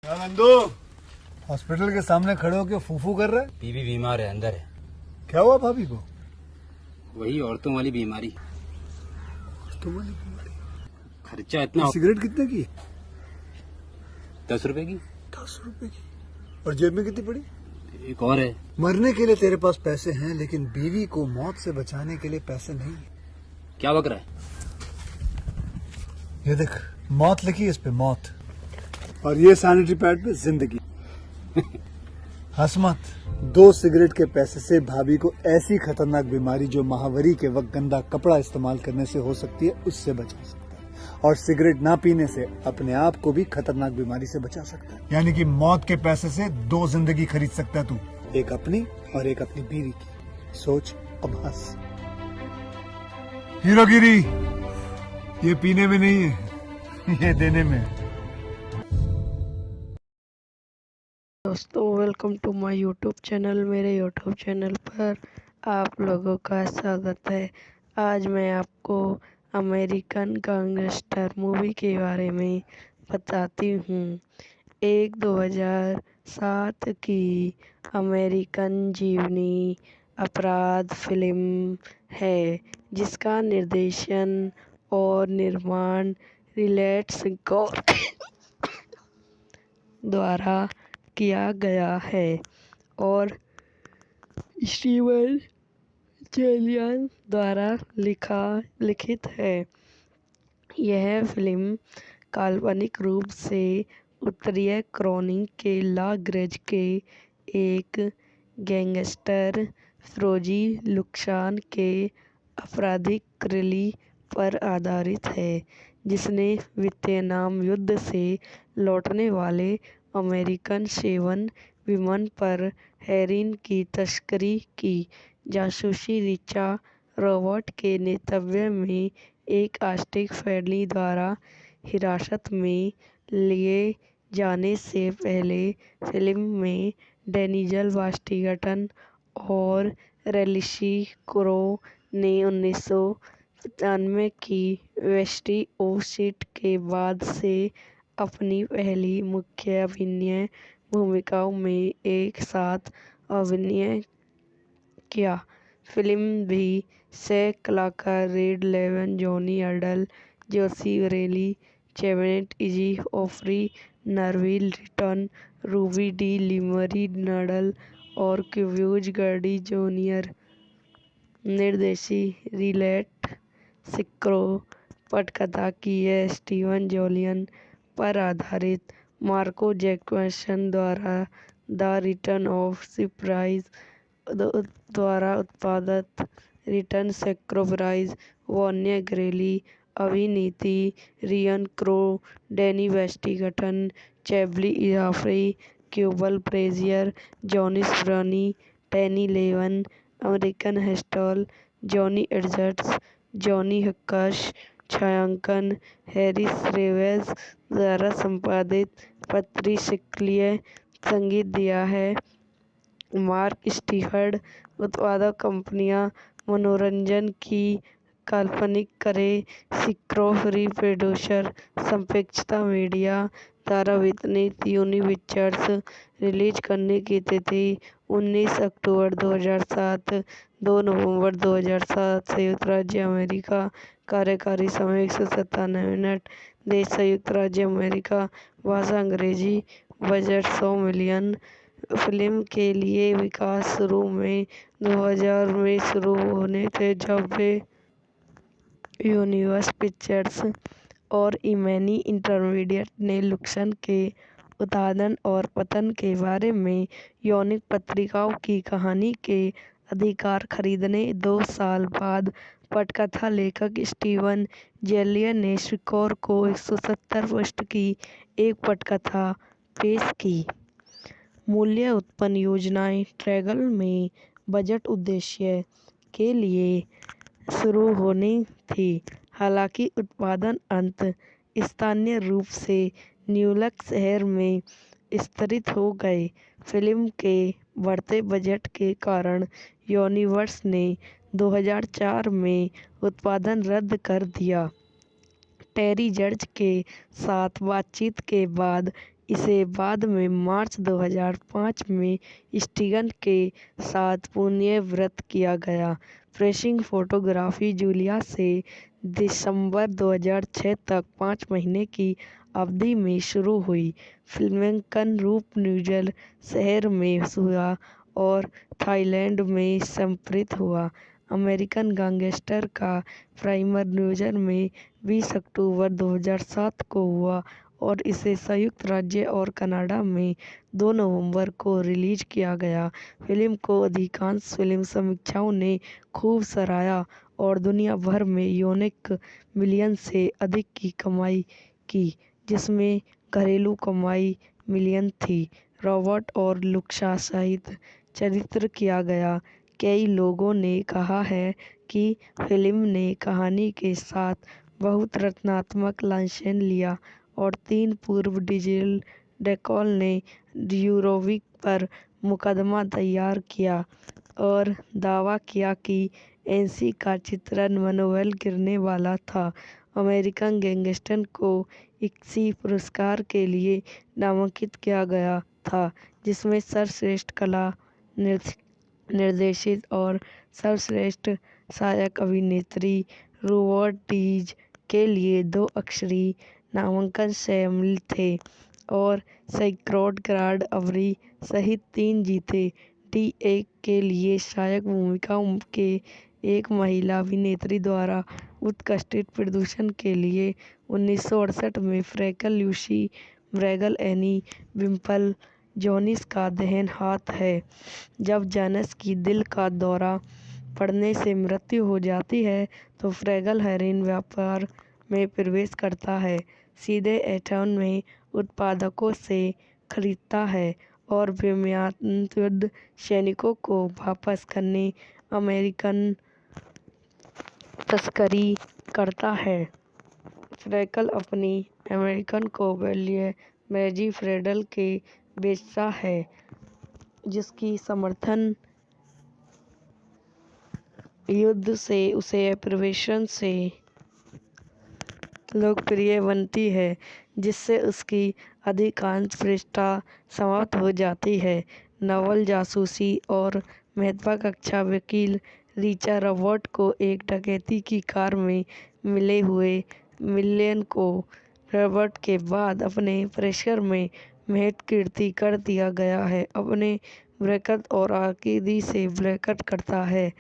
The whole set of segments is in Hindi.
क्या नंदू हॉस्पिटल के सामने खड़े होकर फूफू कर रहा है? बीवी बीमार है, अंदर है। क्या हुआ भाभी को? वही औरतों वाली बीमारी। तुम्हारी बीमारी? खर्चा इतना। सिगरेट कितने की? 10 रुपए की। 10 रुपए की। और जेब में कितनी पड़ी? एक और है। मरने के लिए तेरे पास पैसे हैं, लेकिन बीवी को मौत से बचाने के लिए पैसे नहीं है। क्या बक रहा है? ये देख, मौत लिखी है इस पे, मौत। और ये सैनिटरी पैड पे जिंदगी। हंस मत। 2 सिगरेट के पैसे से भाभी को ऐसी खतरनाक बीमारी जो महावरी के वक्त गंदा कपड़ा इस्तेमाल करने से हो सकती है, उससे बचा सकता है। और सिगरेट ना पीने से अपने आप को भी खतरनाक बीमारी से बचा सकता है। यानी कि मौत के पैसे से 2 जिंदगी खरीद सकता है तू, एक अपनी और एक अपनी बीवी की। सोच, अब हंस। हीरोगिरी ये पीने में नहीं है, ये देने में है। दोस्तों, welcome to my YouTube channel. मेरे यूट्यूब चैनल पर आप लोगों का स्वागत है। आज मैं आपको अमेरिकन गैंगस्टर मूवी के बारे में बताती हूँ। एक 2007 की अमेरिकन जीवनी अपराध फिल्म है, जिसका निर्देशन और निर्माण रिलेट स्कॉट द्वारा किया गया है और स्टीवन जेलियन द्वारा लिखित है। यह फिल्म काल्पनिक रूप से उत्तरीय क्रॉनिक के लाग्रज के एक गैंगस्टर फिरोजी लुक्सान के आपराधिक रैली पर आधारित है, जिसने वियतनाम युद्ध से लौटने वाले अमेरिकन सेवन विमान पर हेरोइन की तस्करी की जासूसी रिचा रॉबर्ट के नेतृत्व में एक आस्तिक फैमिली द्वारा हिरासत में लिए जाने से पहले फिल्म में डेनियल वाशिंगटन और रेलिसी क्रो ने 1995 की वेस्टी ओसिट के बाद से अपनी पहली मुख्य अभिनय भूमिकाओं में एक साथ अभिनय किया। फिल्म भी से कलाकार रेड लेवन, जॉनी अर्डल, जोशी रेली, चेवेट इजी ऑफरी, नरविल रिटर्न, रूबी डी लिमरी नडल और क्यूब्यूज गर्डी जूनियर। निर्देशी रिलेट सिक्रो। पटकथा की है स्टीवन जेलियन पर आधारित मार्को जैक्सन द्वारा द रिटर्न ऑफ सरप्राइज द्वारा उत्पादित। रिटर्न सरप्राइज वॉन्या ग्रेली। अभिनीति रियन क्रो, डैनी वेस्टिंगटन, चैबली इजाफरी, क्यूबल ब्रेजियर, जॉनी स्प्रनी, टैनी लेवन। अमेरिकन हेस्टल जॉनी एडजर्ट्स, जॉनी हक्काश। छायांकन हैरिस रेवेज द्वारा संपादित। पत्री शिकलिय। संगीत दिया है मार्क स्टीफर्ड। उत्पादक कंपनियां मनोरंजन की काल्पनिक करे सिक्रो। फ्री प्रोड्यूसर संपेक्षता मीडिया द्वारा वितरित। यूनिपिक्चर्स। रिलीज करने की तिथि 19 अक्टूबर 2007, 2 नवंबर 2007। संयुक्त राज्य अमेरिका। कार्यकारी समय 197 मिनट। देश संयुक्त राज्य अमेरिका। भाषा अंग्रेजी। Budget 100 million. फिल्म के लिए विकास शुरू में 2000 में शुरू होने थे, जब वे यूनिवर्सल पिक्चर्स और इमेनी इंटरमीडिएट ने लुक्सन के उत्थान और पतन के बारे में यौनिक पत्रिकाओं की कहानी के अधिकार खरीदने 2 साल बाद पटकथा लेखक स्टीवन जेलियन ने स्कोर को 170 पृष्ठ की एक पटकथा पेश की। मूल्य उत्पन्न योजनाएं ट्रैगल में बजट उद्देश्य के लिए शुरू होनी थी, हालांकि उत्पादन अंत स्थानीय रूप से न्यूयॉर्क शहर में स्तरित हो गए। फिल्म के बढ़ते बजट के कारण यूनिवर्सल ने 2004 में उत्पादन रद्द कर दिया। टेरी जॉर्ज के साथ बातचीत के बाद इसे बाद में मार्च 2005 में स्टीगन के साथ पुनर्व्रत किया गया। प्रेसिंग फोटोग्राफी जूलिया से दिसंबर 2006 तक 5 महीने की अवधि में शुरू हुई। फिल्मांकन रूप न्यूज़ीलैंड शहर में हुआ और थाईलैंड में संप्रेषित हुआ। अमेरिकन गैंगस्टर का प्रीमियर न्यूज़ीलैंड में 20 अक्टूबर 2007 को हुआ और इसे संयुक्त राज्य और कनाडा में 2 नवंबर को रिलीज किया गया। फिल्म को अधिकांश फिल्म समीक्षकों ने खूब सराहा और दुनिया भर में $1 मिलियन से अधिक की कमाई की, जिसमें घरेलू कमाई मिलियन थी। रॉबर्ट और लुक्सा सहित चरित्र किया गया। कई लोगों ने कहा है कि फिल्म ने कहानी के साथ बहुत रचनात्मक लाइसेंस लिया और 3 पूर्व डिजिटल डेकॉल ने यूरोविक पर मुकदमा दायर किया और दावा किया कि एनसी का चित्रण मनोबल गिरने वाला था। अमेरिकन गैंगस्टर को इक्सी पुरस्कार के लिए नामांकित किया गया था, जिसमें सर्वश्रेष्ठ कला, निर्देशित और सर्वश्रेष्ठ सहायक अभिनेत्री रॉबर्ट डीज के लिए 2 अक्षरी नामांकन शामिल थे और सैकड़ों ग्रैंड अवार्ड सहित 3 जीते। डी एक के लिए सहायक भूमिका के एक महिला अभिनेत्री द्वारा उत्कृष्ट प्रदर्शन के लिए 1968 में फ्रैंकल लूसी ब्रैगल एनी विम्पल जोनिस का देहांत हाथ है। जब जोनिस की दिल का दौरा पड़ने से मृत्यु हो जाती है तो फ्रैगल हेरोइन व्यापार में प्रवेश करता है, सीधे एटॉन में उत्पादकों से खरीदता है और बेमियाद युद्ध सैनिकों को वापस करने अमेरिकन तस्करी करता है। फ्रैगल अपनी अमेरिकन को वैल्यू मैजी फ्रेडल के बेचता है, जिसकी समर्थन युद्ध से उसे प्रोफेशन से लोकप्रिय बनती है, जिससे उसकी अधिकांश प्रतिष्ठा समाप्त हो जाती है। नवल जासूसी और महत्वाकांक्षी वकील रिचर्ड रॉबर्ट को एक डकैती की कार में मिले हुए मिलियन को रॉबर्ट के बाद अपने परिसर में महत्व कीर्ति कर दिया गया है, अपने ब्रैकेट और आकिदी से ब्रैकेट करता है।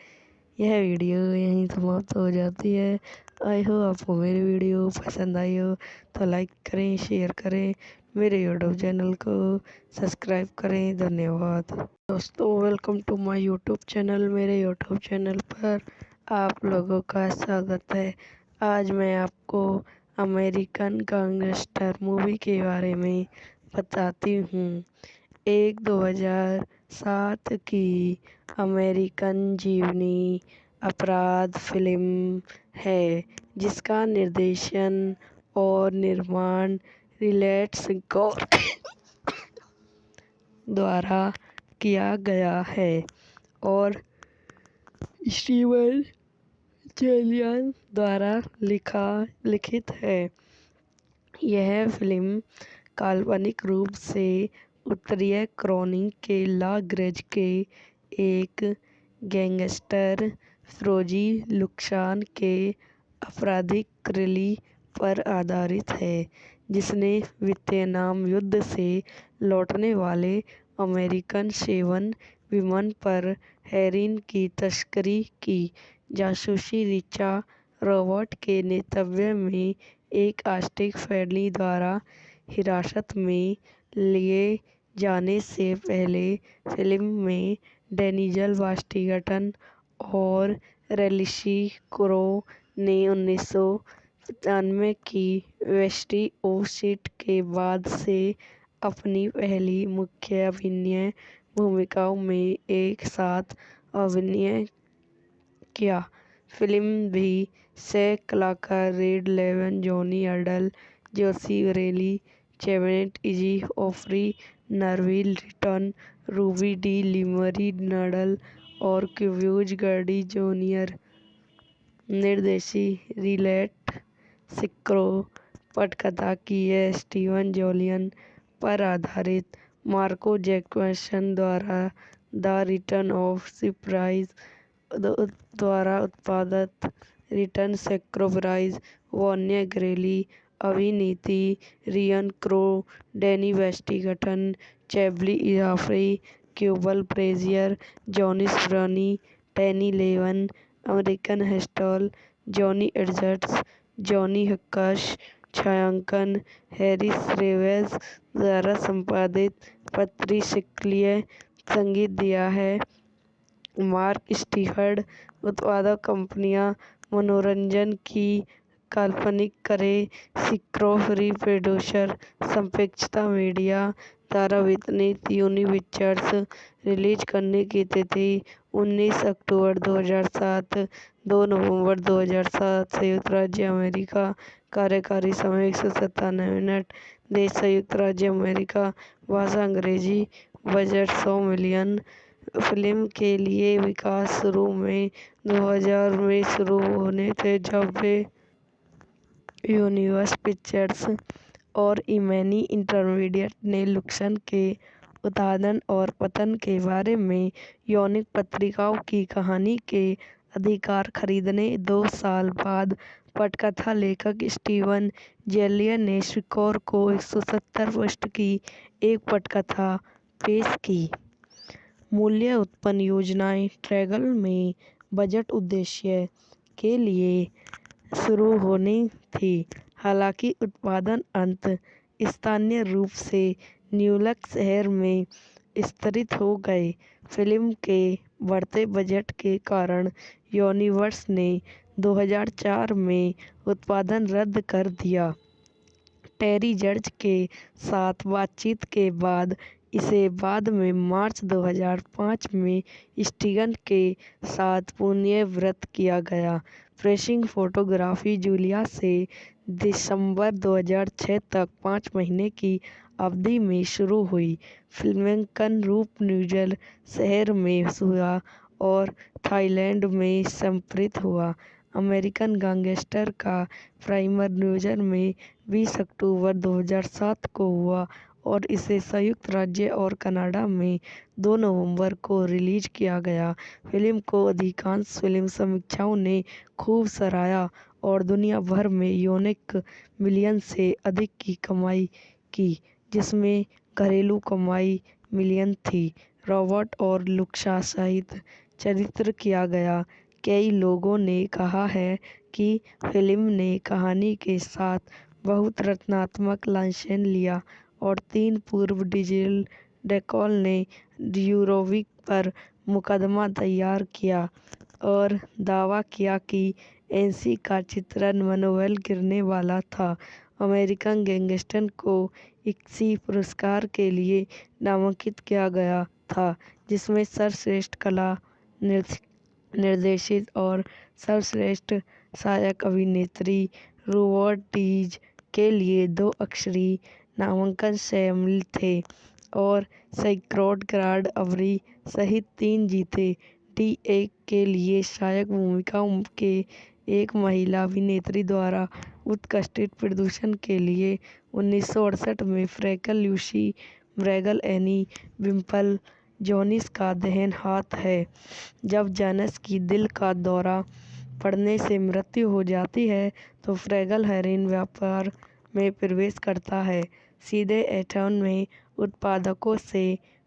यह वीडियो यहीं समाप्त हो जाती है। आई होप आपको मेरी वीडियो पसंद आई हो तो लाइक करें, शेयर करें, मेरे यूट्यूब चैनल को सब्सक्राइब करें। धन्यवाद दोस्तों, welcome to my YouTube channel. मेरे यूट्यूब चैनल पर आप लोगों का स्वागत है। आज मैं आपको अमेरिकन गैंगस्टर मूवी के बारे में बताती हूँ। एक 2007 की अमेरिकन जीवनी अपराध फिल्म है, जिसका निर्देशन और निर्माण रिचर्ड स्कॉट द्वारा किया गया है और स्टीवन जेलियन द्वारा लिखित है। यह फिल्म काल्पनिक रूप से उत्तरीय कैरोलिना के ला ग्रेज के एक गैंगस्टर फ्रोजी लुक्सान के आपराधिक रैली पर आधारित है, जिसने वियतनाम युद्ध से लौटने वाले अमेरिकन 7 विमान पर हेरोइन की तस्करी की। जासूसी रिचर्ड रॉबर्ट के नेतृत्व में एक आस्तिक फैमिली द्वारा हिरासत में लिए जाने से पहले फिल्म में डेनियल वाशिंगटन और रैल्सी क्रो ने 1995 की वेस्टी ओसिट के बाद से अपनी पहली मुख्य अभिनय भूमिकाओं में एक साथ अभिनय किया। फिल्म भी से कलाकार रेड लेवन, जॉनी अर्डल, जोशी रेली, चैवेट इजी ऑफरी, नरविल रिटन, रूबी डी लिमरी नडल और क्यूब्यूज गर्डी जूनियर। निर्देशी रिचर्ड स्कॉट। पटकथा की है स्टीवन जेलियन। पर आधारित मार्को जैक्सन द्वारा द रिटर्न ऑफ सरप्राइज द्वारा उत्पादित रिटर्न सरप्राइज, वॉन्या ग्रेली अभिनीति, रियन क्रो, डैनी वेस्टिंगटन, चैबली जाफरी, क्यूबल ब्रेजियर, जॉनी स्प्रनी, टैनी लेवन, अमेरिकन हेस्टल, जॉनी एडजर्ट्स, जॉनी हक्काश, छायांकन हैरिस रेवेज द्वारा संपादित, पत्रिशक्लीय संगीत दिया है मार्क स्टीफर्ड। उत्पादक कंपनियां मनोरंजन की काल्पनिक करें, सिक्रो फ्री प्रोड्यूसर, संपेक्षता मीडिया द्वारा वितरित, यूनिपिक्चर्स। रिलीज करने की तिथि 19 अक्टूबर 2007, 2 नवंबर 2007, संयुक्त राज्य अमेरिका। कार्यकारी समय 197 मिनट। देश संयुक्त राज्य अमेरिका। भाषा अंग्रेजी। Budget 100 million. फिल्म के लिए विकास शुरू में 2000 में शुरू होने थे, जब वे यूनिवर्सल पिक्चर्स और इमैनी इंटरमीडिएट ने लुक्सन के उत्थान और पतन के बारे में यौनिक पत्रिकाओं की कहानी के अधिकार खरीदने 2 साल बाद पटकथा लेखक स्टीवन जेलियर ने स्कोर को 170 पृष्ठ की एक पटकथा पेश की। मूल्य उत्पन्न योजनाएं ट्रैगल में बजट उद्देश्य के लिए शुरू होनी थी, हालांकि उत्पादन अंत स्थानीय रूप से न्यूयॉर्क शहर में स्तरित हो गए। फिल्म के बढ़ते बजट के कारण यूनिवर्सल ने 2004 में उत्पादन रद्द कर दिया। टेरी जॉर्ज के साथ बातचीत के बाद इसे बाद में मार्च 2005 में स्टीगन के साथ पुनर्व्यवस्थित किया गया। प्रेसिंग फोटोग्राफी जूलिया से दिसंबर 2006 तक 5 महीने की अवधि में शुरू हुई। फिल्मांकन रूप न्यूयॉर्क शहर में हुआ और थाईलैंड में संप्रेषित हुआ। अमेरिकन गैंगस्टर का प्रीमियर न्यूयॉर्क में 20 अक्टूबर 2007 को हुआ और इसे संयुक्त राज्य और कनाडा में 2 नवंबर को रिलीज किया गया। फिल्म को अधिकांश फिल्म समीक्षकों ने खूब सराहा और दुनिया भर में 19 मिलियन से अधिक की कमाई की, जिसमें घरेलू कमाई मिलियन थी। रॉबर्ट और लुक्सा सहित चरित्र किया गया। कई लोगों ने कहा है कि फिल्म ने कहानी के साथ बहुत रचनात्मक लाइसेंस लिया और 3 पूर्व डिजिटल डेकॉल ने यूरोविक पर मुकदमा दायर किया और दावा किया कि एनसी का चित्रण मनोबल गिरने वाला था। अमेरिकन गैंगस्टर को इक्सी पुरस्कार के लिए नामांकित किया गया था, जिसमें सर्वश्रेष्ठ कला निर्देशित और सर्वश्रेष्ठ सहायक अभिनेत्री रोबर्ट डीज के लिए 2 अक्षरी नामांकन शामिल थे और सैकड़ों ग्रैंड अवरी सहित 3 जीते। डी एक के लिए सहायक भूमिकाओं के एक महिला अभिनेत्री द्वारा उत्कृष्ट प्रदर्शन के लिए 1968 में फ्रैंकल लूसी ब्रैगल, एनी विम्पल जोनिस का दाहिना हाथ है। जब जोनिस की दिल का दौरा पड़ने से मृत्यु हो जाती है तो फ्रैगल हेरोइन व्यापार में प्रवेश करता है, सीधे एटॉन में उत्पादकों से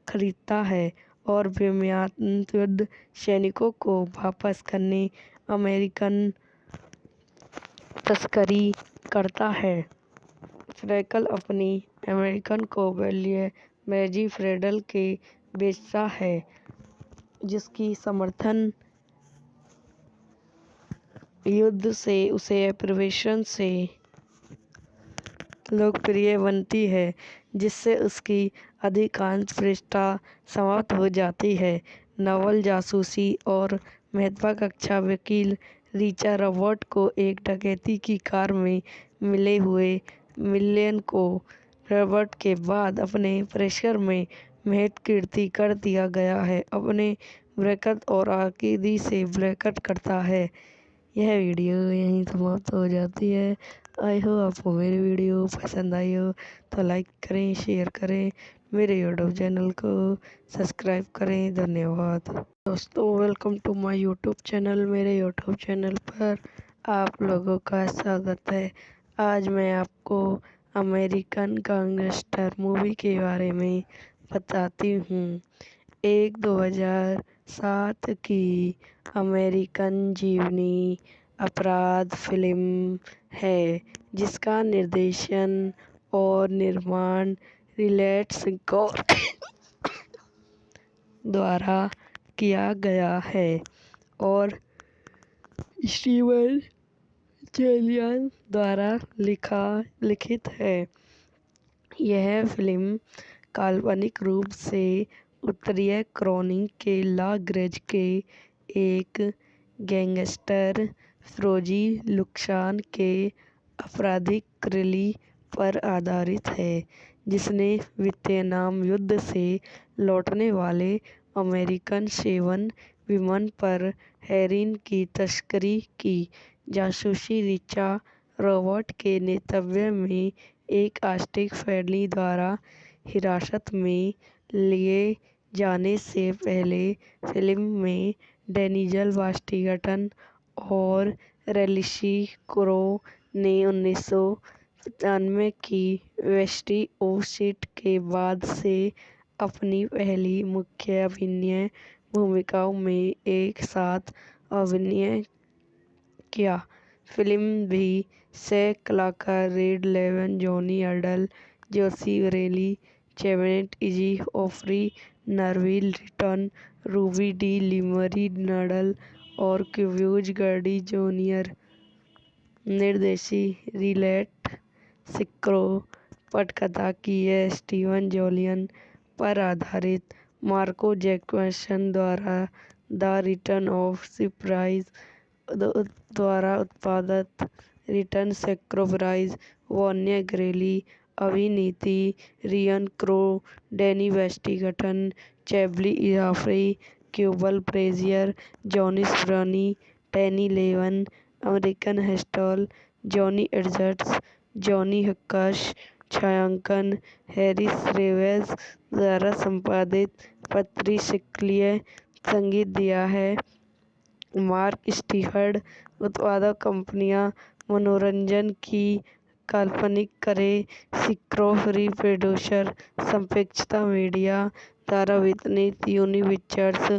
खरीदता है और बेमियाद युद्ध सैनिकों को वापस करने अमेरिकन तस्करी करता है। फ्रैंकल अपनी अमेरिकन को वैल्यू मैजी फ्रेडल के बेचता है, जिसकी समर्थन युद्ध से उसे प्रवेशन से लोकप्रिय बनती है, जिससे उसकी अधिकांश प्रतिष्ठा समाप्त हो जाती है। नवल जासूसी और महत्वाकांक्षी वकील रिचर्ड रॉबर्ट को एक डकैती की कार में मिले हुए मिलियन को रॉबर्ट के बाद अपने परिसर में महत्व कीर्ति कर दिया गया है, अपने बरकत और आकीदी से बरकत करता है। यह वीडियो यहीं समाप्त हो जाती है। आई हो आपको मेरी वीडियो पसंद आई हो तो लाइक करें, शेयर करें, मेरे यूट्यूब चैनल को सब्सक्राइब करें। धन्यवाद दोस्तों, welcome to my YouTube channel. मेरे यूट्यूब चैनल पर आप लोगों का स्वागत है। आज मैं आपको अमेरिकन गैंगस्टर मूवी के बारे में बताती हूँ। एक 2007 की अमेरिकन जीवनी अपराध फिल्म है जिसका निर्देशन और निर्माण रिडले स्कॉट द्वारा किया गया है और स्टीवन चेलियन द्वारा लिखित है। यह फिल्म काल्पनिक रूप से उत्तरीय क्रॉनिक के लाग्रज के एक गैंगस्टर फ्रोजी लुक्सान के आपराधिक रैली पर आधारित है जिसने वियतनाम युद्ध से लौटने वाले अमेरिकन सेवन विमान पर हेरोइन की तस्करी की। जासूसी रिचा रॉबर्ट के नेतृत्व में एक आस्तिक फैमिली द्वारा हिरासत में लिए जाने से पहले फिल्म में डेनियल वाशिंगटन और रैलिसी क्रो ने 1995 की वेस्टी ओसिट के बाद से अपनी पहली मुख्य अभिनय भूमिकाओं में एक साथ अभिनय किया। फिल्म भी सह कलाकार रेड लेवन, जॉनी अर्डल, जोशी रेली, चेवेट इजी ओफ्री, नरविल रिटन, रूबी डी लिमरी नडल और क्यूब्यूज गर्डी जूनियर निर्देशी रिलेट सिक्रो। पटकथा की है स्टीवन जोलियन पर आधारित मार्को जैक्सन द्वारा द रिटर्न ऑफ सरप्राइज द्वारा उत्पादित रिटर्न सरप्राइज वॉन्या ग्रेली। अभिनीति रियन क्रो, डैनी वेस्टिंगटन, चैबली इजाफरी, क्यूबल ब्रेजियर, जॉनी स्प्रनी, टैनी लेवन, अमेरिकन हेस्टल, जॉनी एडजर्ट्स, जॉनी हक्काश। छायांकन हैरिस रेवेस द्वारा संपादित पत्री शिकलिय। संगीत दिया है मार्क स्टीफर्ड। उत्पादक कंपनियां मनोरंजन की काल्पनिक करें सिक्रो फ्री प्रोड्यूसर। संपेक्षता मीडिया द्वारा वितरित यूनिपिक्चर्स।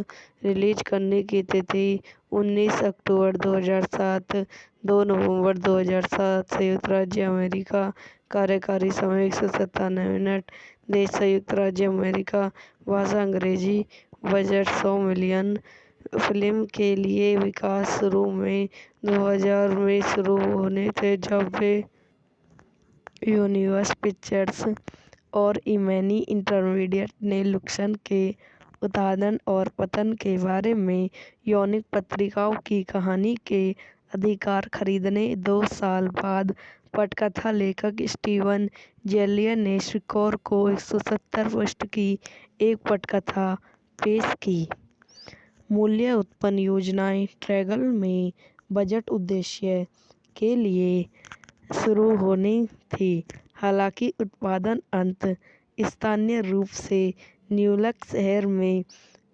रिलीज करने की तिथि 19 अक्टूबर 2007, 2 नवंबर 2007। संयुक्त राज्य अमेरिका। कार्यकारी समय 197 मिनट। देश संयुक्त राज्य अमेरिका। भाषा अंग्रेजी। Budget 100 million. फिल्म के लिए विकास शुरू में 2000 में शुरू होने थे जब वे यूनिवर्सल पिक्चर्स और इमैनी इंटरमीडिएट ने लुक्सन के उत्थान और पतन के बारे में यौनिक पत्रिकाओं की कहानी के अधिकार खरीदने 2 साल बाद पटकथा लेखक स्टीवन जेलियन ने स्कोर को 170 पृष्ठ की एक पटकथा पेश की। मूल्य उत्पन्न योजनाएं ट्रैगल में बजट उद्देश्य के लिए शुरू होनी थी, हालांकि उत्पादन अंत स्थानीय रूप से न्यूयॉर्क शहर में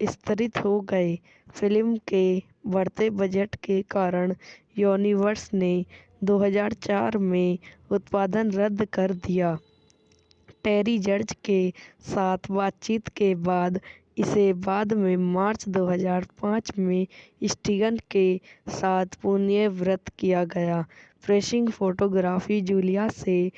स्तरित हो गए। फिल्म के बढ़ते बजट के कारण यूनिवर्सल ने 2004 में उत्पादन रद्द कर दिया। टेरी जॉर्ज के साथ बातचीत के बाद इसे बाद में मार्च 2005 में स्टीगन के साथ पुनर्व्यवस्थित किया गया। प्रेसिंग फोटोग्राफी जूलिया से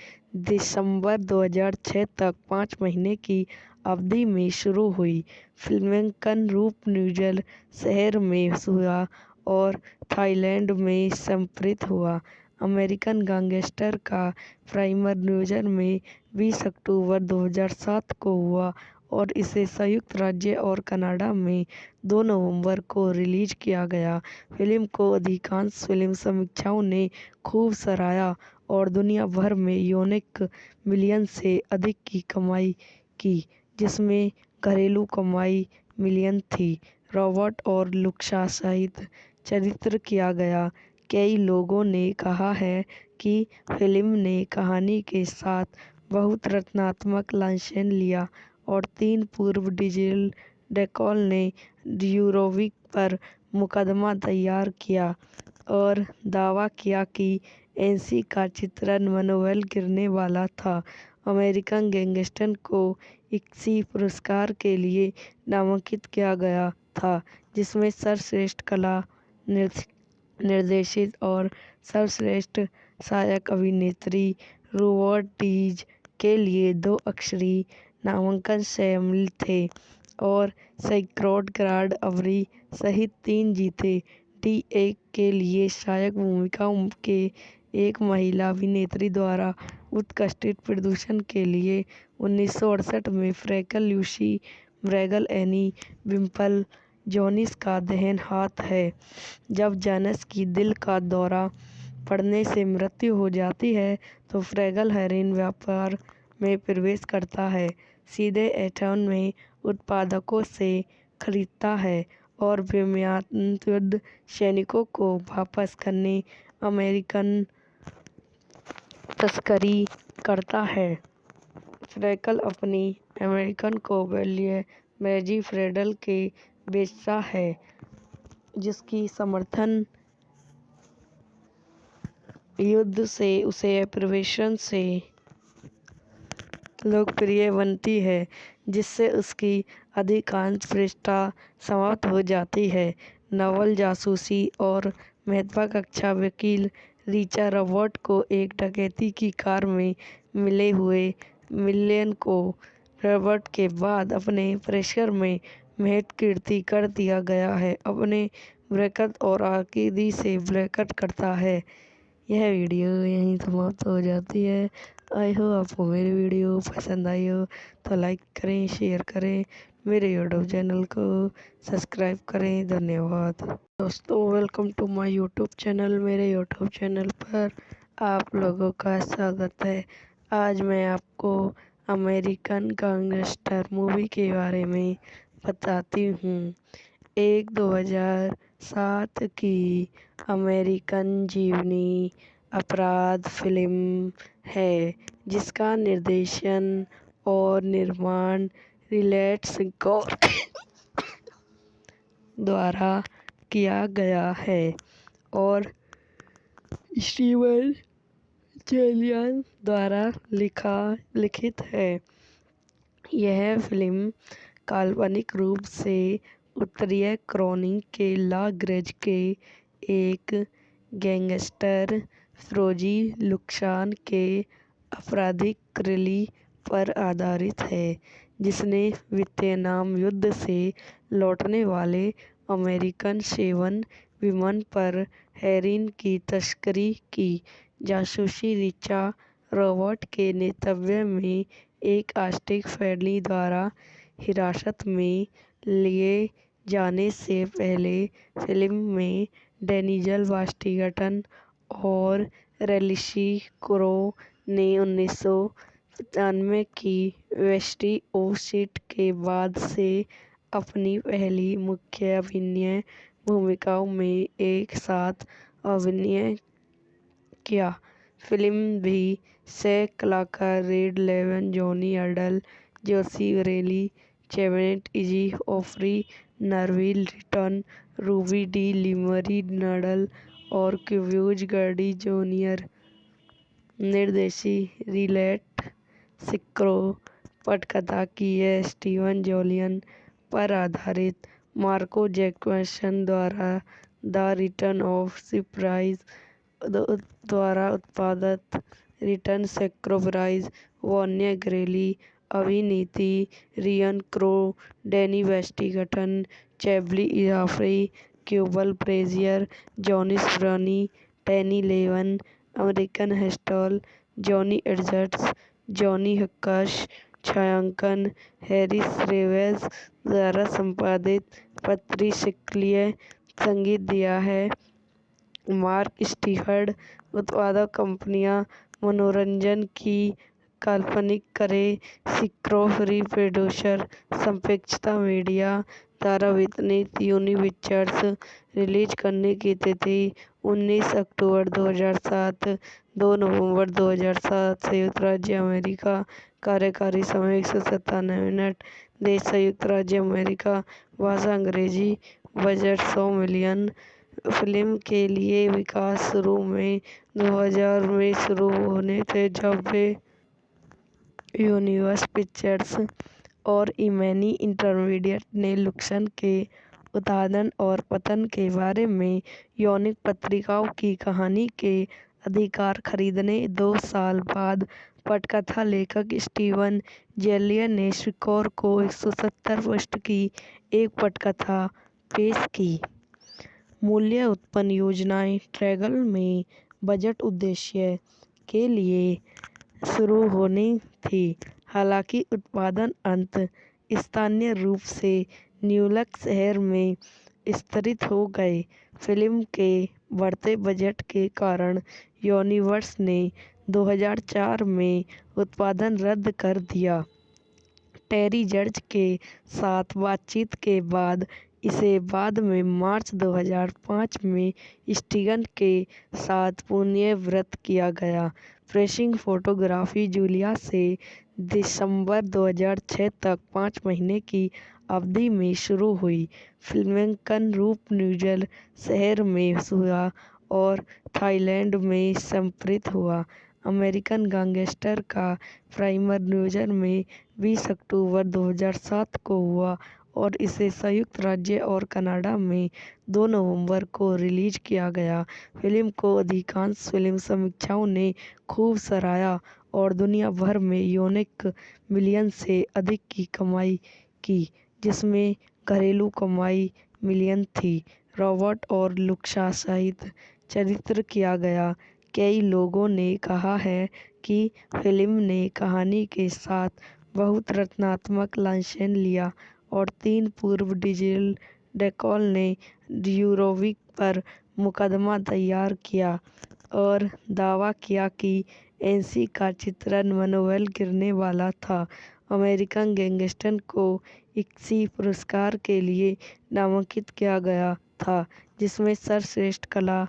दिसंबर 2006 तक 5 महीने की अवधि में शुरू हुई। फिल्मांकन रूप न्यूयॉर्क शहर में हुआ और थाईलैंड में संप्रेषित हुआ। अमेरिकन गैंगस्टर का प्रीमियर न्यूयॉर्क में 20 अक्टूबर 2007 को हुआ और इसे संयुक्त राज्य और कनाडा में 2 नवंबर को रिलीज किया गया। फिल्म को अधिकांश फिल्म समीक्षकों ने खूब सराहा और दुनिया भर में $1 मिलियन से अधिक की कमाई की, जिसमें घरेलू कमाई $1 मिलियन थी। रॉबर्ट और लुक्सा सहित चरित्र किया गया कई लोगों ने कहा है कि फिल्म ने कहानी के साथ बहुत रचनात्मक लाइसेंस लिया और 3 पूर्व डिजिटल डेकॉल ने यूरोविक पर मुकदमा दायर किया और दावा किया कि एनसी का चित्रण मनोबल गिरने वाला था। अमेरिकन गैंगस्टर को इक्सी पुरस्कार के लिए नामांकित किया गया था, जिसमें सर्वश्रेष्ठ कला निर्देशित और सर्वश्रेष्ठ सहायक अभिनेत्री रोबर्ट डीज के लिए 2 अक्षरी नामांकन शामिल थे और सैकड़ों ग्रैंड अवार्ड सहित 3 जीते। डी एक के लिए सहायक भूमिका के एक महिला अभिनेत्री द्वारा उत्कृष्ट प्रदर्शन के लिए 1968 में फ्रैंकल लूसी ब्रैगल एनी विम्पल जोनिस का देहांत हाथ है। जब जोनिस की दिल का दौरा पड़ने से मृत्यु हो जाती है तो फ्रैगल हेरोइन व्यापार में प्रवेश करता है, सीधे एटॉन में उत्पादकों से खरीदता है और बेमियाद युद्ध सैनिकों को वापस करने अमेरिकन तस्करी करता है। फ्रैगल अपनी अमेरिकन को वैल्यू मैजी फ्रेडल के बेचता है, जिसकी समर्थन युद्ध से उसे प्रवेशन से लोकप्रिय बनती है, जिससे उसकी अधिकांश प्रतिष्ठा समाप्त हो जाती है। नवल जासूसी और महत्वाकांक्षी वकील रिचर्ड रॉबर्ट को एक डकैती की कार में मिले हुए मिलियन को रॉबर्ट के बाद अपने परिसर में महत्व कीर्ति कर दिया गया है, अपने ब्रैकेट और आकिदी से ब्रैकेट करता है। यह वीडियो यहीं समाप्त हो जाती है। आई होप आपको मेरी वीडियो पसंद आई हो तो लाइक करें, शेयर करें, मेरे यूट्यूब चैनल को सब्सक्राइब करें। धन्यवाद दोस्तों, welcome to my YouTube channel. मेरे यूट्यूब चैनल पर आप लोगों का स्वागत है। आज मैं आपको अमेरिकन गैंगस्टर मूवी के बारे में बताती हूँ। एक 2007 की अमेरिकन जीवनी अपराध फिल्म है, जिसका निर्देशन और निर्माण रिचर्ड स्कॉट द्वारा किया गया है और स्टीवन चैलियन द्वारा लिखित है। यह फिल्म काल्पनिक रूप से उत्तरीय कैरोलिना के ला ग्रेज के एक गैंगस्टर फ्रोजी लुक्सान के आपराधिक रैली पर आधारित है, जिसने वियतनाम युद्ध से लौटने वाले अमेरिकन सेवन विमान पर हेरोइन की तस्करी की। जासूसी रिचर्ड रॉबर्ट के नेतृत्व में एक आर्टिस्ट फैमिली द्वारा हिरासत में लिए जाने से पहले फिल्म में डेनियल वाशिंगटन और रैल्सी क्रो ने 1995 की वेस्टी ओसिट के बाद से अपनी पहली मुख्य अभिनय भूमिकाओं में एक साथ अभिनय किया। फिल्म भी 6 कलाकार रेड लेवन, जॉनी अर्डल, जोशी रेली, चैवेट इजी ऑफरी, नरविल रिटन, रूबी डी लिमरी नडल और क्यूब्यूज गर्डी जूनियर। निर्देशी रिचर्ड स्कॉट। पटकथा की है स्टीवन जोलियन पर आधारित मार्को जैक्सन द्वारा द रिटर्न ऑफ सरप्राइज द्वारा उत्पादित। रिटर्न सरप्राइज वॉन्या ग्रेली। अभिनेत्री रियन क्रो, डैनी वाशिंगटन, चैबली इजाफरी, क्यूबल ब्रेजियर, जॉनिस ब्रनी, टैनी लेवन। अमेरिकन हस्टल जॉनी एडजर्ट्स, जॉनी हक्काश। छायांकन हैरिस रेवेज द्वारा संपादित। पत्री शिकलिय। संगीत दिया है मार्क स्टीफर्ड। उत्पादक कंपनियां मनोरंजन की काल्पनिक करे। सिक्रो फ्री प्रोड्यूसर संपेक्षता मीडिया। द्वारा वितरित यूनिपिक्चर्स रिलीज करने की तिथि 19 अक्टूबर 2007, 2 नवंबर 2007। संयुक्त राज्य अमेरिका। कार्यकारी समय 197 मिनट। देश संयुक्त राज्य अमेरिका। भाषा अंग्रेजी। Budget 100 million. फिल्म के लिए विकास शुरू में 2000 में शुरू होने थे, जब वे यूनिवर्सल पिक्चर्स और इमैनी इंटरमीडिएट ने लुक्सन के उत्थान और पतन के बारे में यौनिक पत्रिकाओं की कहानी के अधिकार खरीदने 2 साल बाद पटकथा लेखक स्टीवन जेलियर ने शिकोर को 170 पृष्ठ की एक पटकथा पेश की। मूल्य उत्पन्न योजनाएं ट्रैगल में बजट उद्देश्य के लिए शुरू होनी थी, हालांकि उत्पादन अंत स्थानीय रूप से न्यूयॉर्क शहर में स्तरित हो गए। फिल्म के बढ़ते बजट के कारण यूनिवर्सल ने 2004 में उत्पादन रद्द कर दिया। टेरी जॉर्ज के साथ बातचीत के बाद इसे बाद में मार्च 2005 में स्टीगन के साथ पुनर्निर्मित किया गया। प्रेसिंग फोटोग्राफी जूलिया से दिसंबर 2006 तक 5 महीने की अवधि में शुरू हुई। फिल्मांकन रूप न्यूयॉर्क शहर में हुआ और थाईलैंड में संप्रेषित हुआ। अमेरिकन गैंगस्टर का प्रीमियर न्यूयॉर्क में 20 अक्टूबर 2007 को हुआ और इसे संयुक्त राज्य और कनाडा में 2 नवंबर को रिलीज किया गया। फिल्म को अधिकांश फिल्म समीक्षकों ने खूब सराहा और दुनिया भर में $1 मिलियन से अधिक की कमाई की, जिसमें घरेलू कमाई मिलियन थी। रॉबर्ट और लुक्सा सहित चरित्र किया गया। कई लोगों ने कहा है कि फिल्म ने कहानी के साथ बहुत रचनात्मक लाइसेंस लिया और 3 पूर्व डिजिटल डेकॉल ने यूरोविक पर मुकदमा दायर किया और दावा किया कि एनसी का चित्रण मनोबल गिरने वाला था। अमेरिकन गैंगस्टर को इक्सी पुरस्कार के लिए नामांकित किया गया था, जिसमें सर्वश्रेष्ठ कला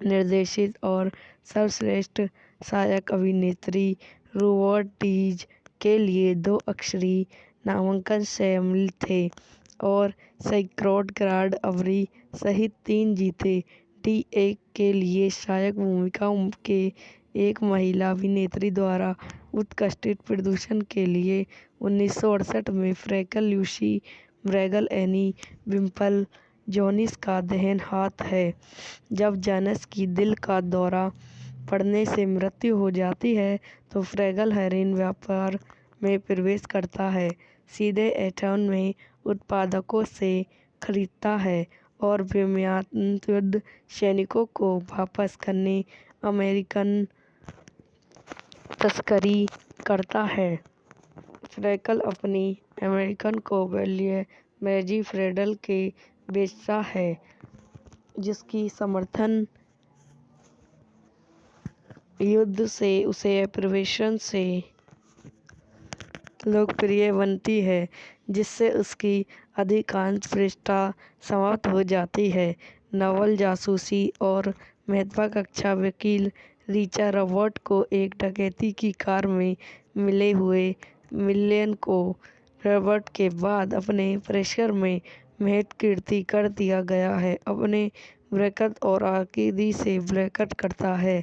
निर्देशित और सर्वश्रेष्ठ सहायक अभिनेत्री रोबर्ट डीज के लिए 2 अक्षरी नामांकन शामिल थे और सैकड़ों ग्रैंड अवार्ड सहित 3 जीते। डी एक के लिए सहायक भूमिकाओं के एक महिला अभिनेत्री द्वारा उत्कृष्ट प्रदर्शन के लिए 1968 में फ्रैंकल लूसी ब्रैगल एनी विम्पल जोनिस का देहांत हाथ है। जब जोनिस की दिल का दौरा पड़ने से मृत्यु हो जाती है तो फ्रैगल हेरोइन व्यापार में प्रवेश करता है, सीधे एटॉन में उत्पादकों से खरीदता है और बेमियाद युद्ध सैनिकों को वापस करने अमेरिकन तस्करी करता है। फ्रैंकल अपनी अमेरिकन को वैल्यू मैजी फ्रेडल के बेचता है, जिसकी समर्थन युद्ध से उसे प्रवेशन से लोकप्रिय बनती है, जिससे उसकी अधिकांश प्रतिष्ठा समाप्त हो जाती है। नवल जासूसी और महत्वाकांक्षी वकील रिचर्ड रॉबर्ट को एक डकैती की कार में मिले हुए मिलियन को रॉबर्ट के बाद अपने परिसर में महत्व कीर्ति कर दिया गया है, अपने बरकत और आकीदी से बरकत करता है।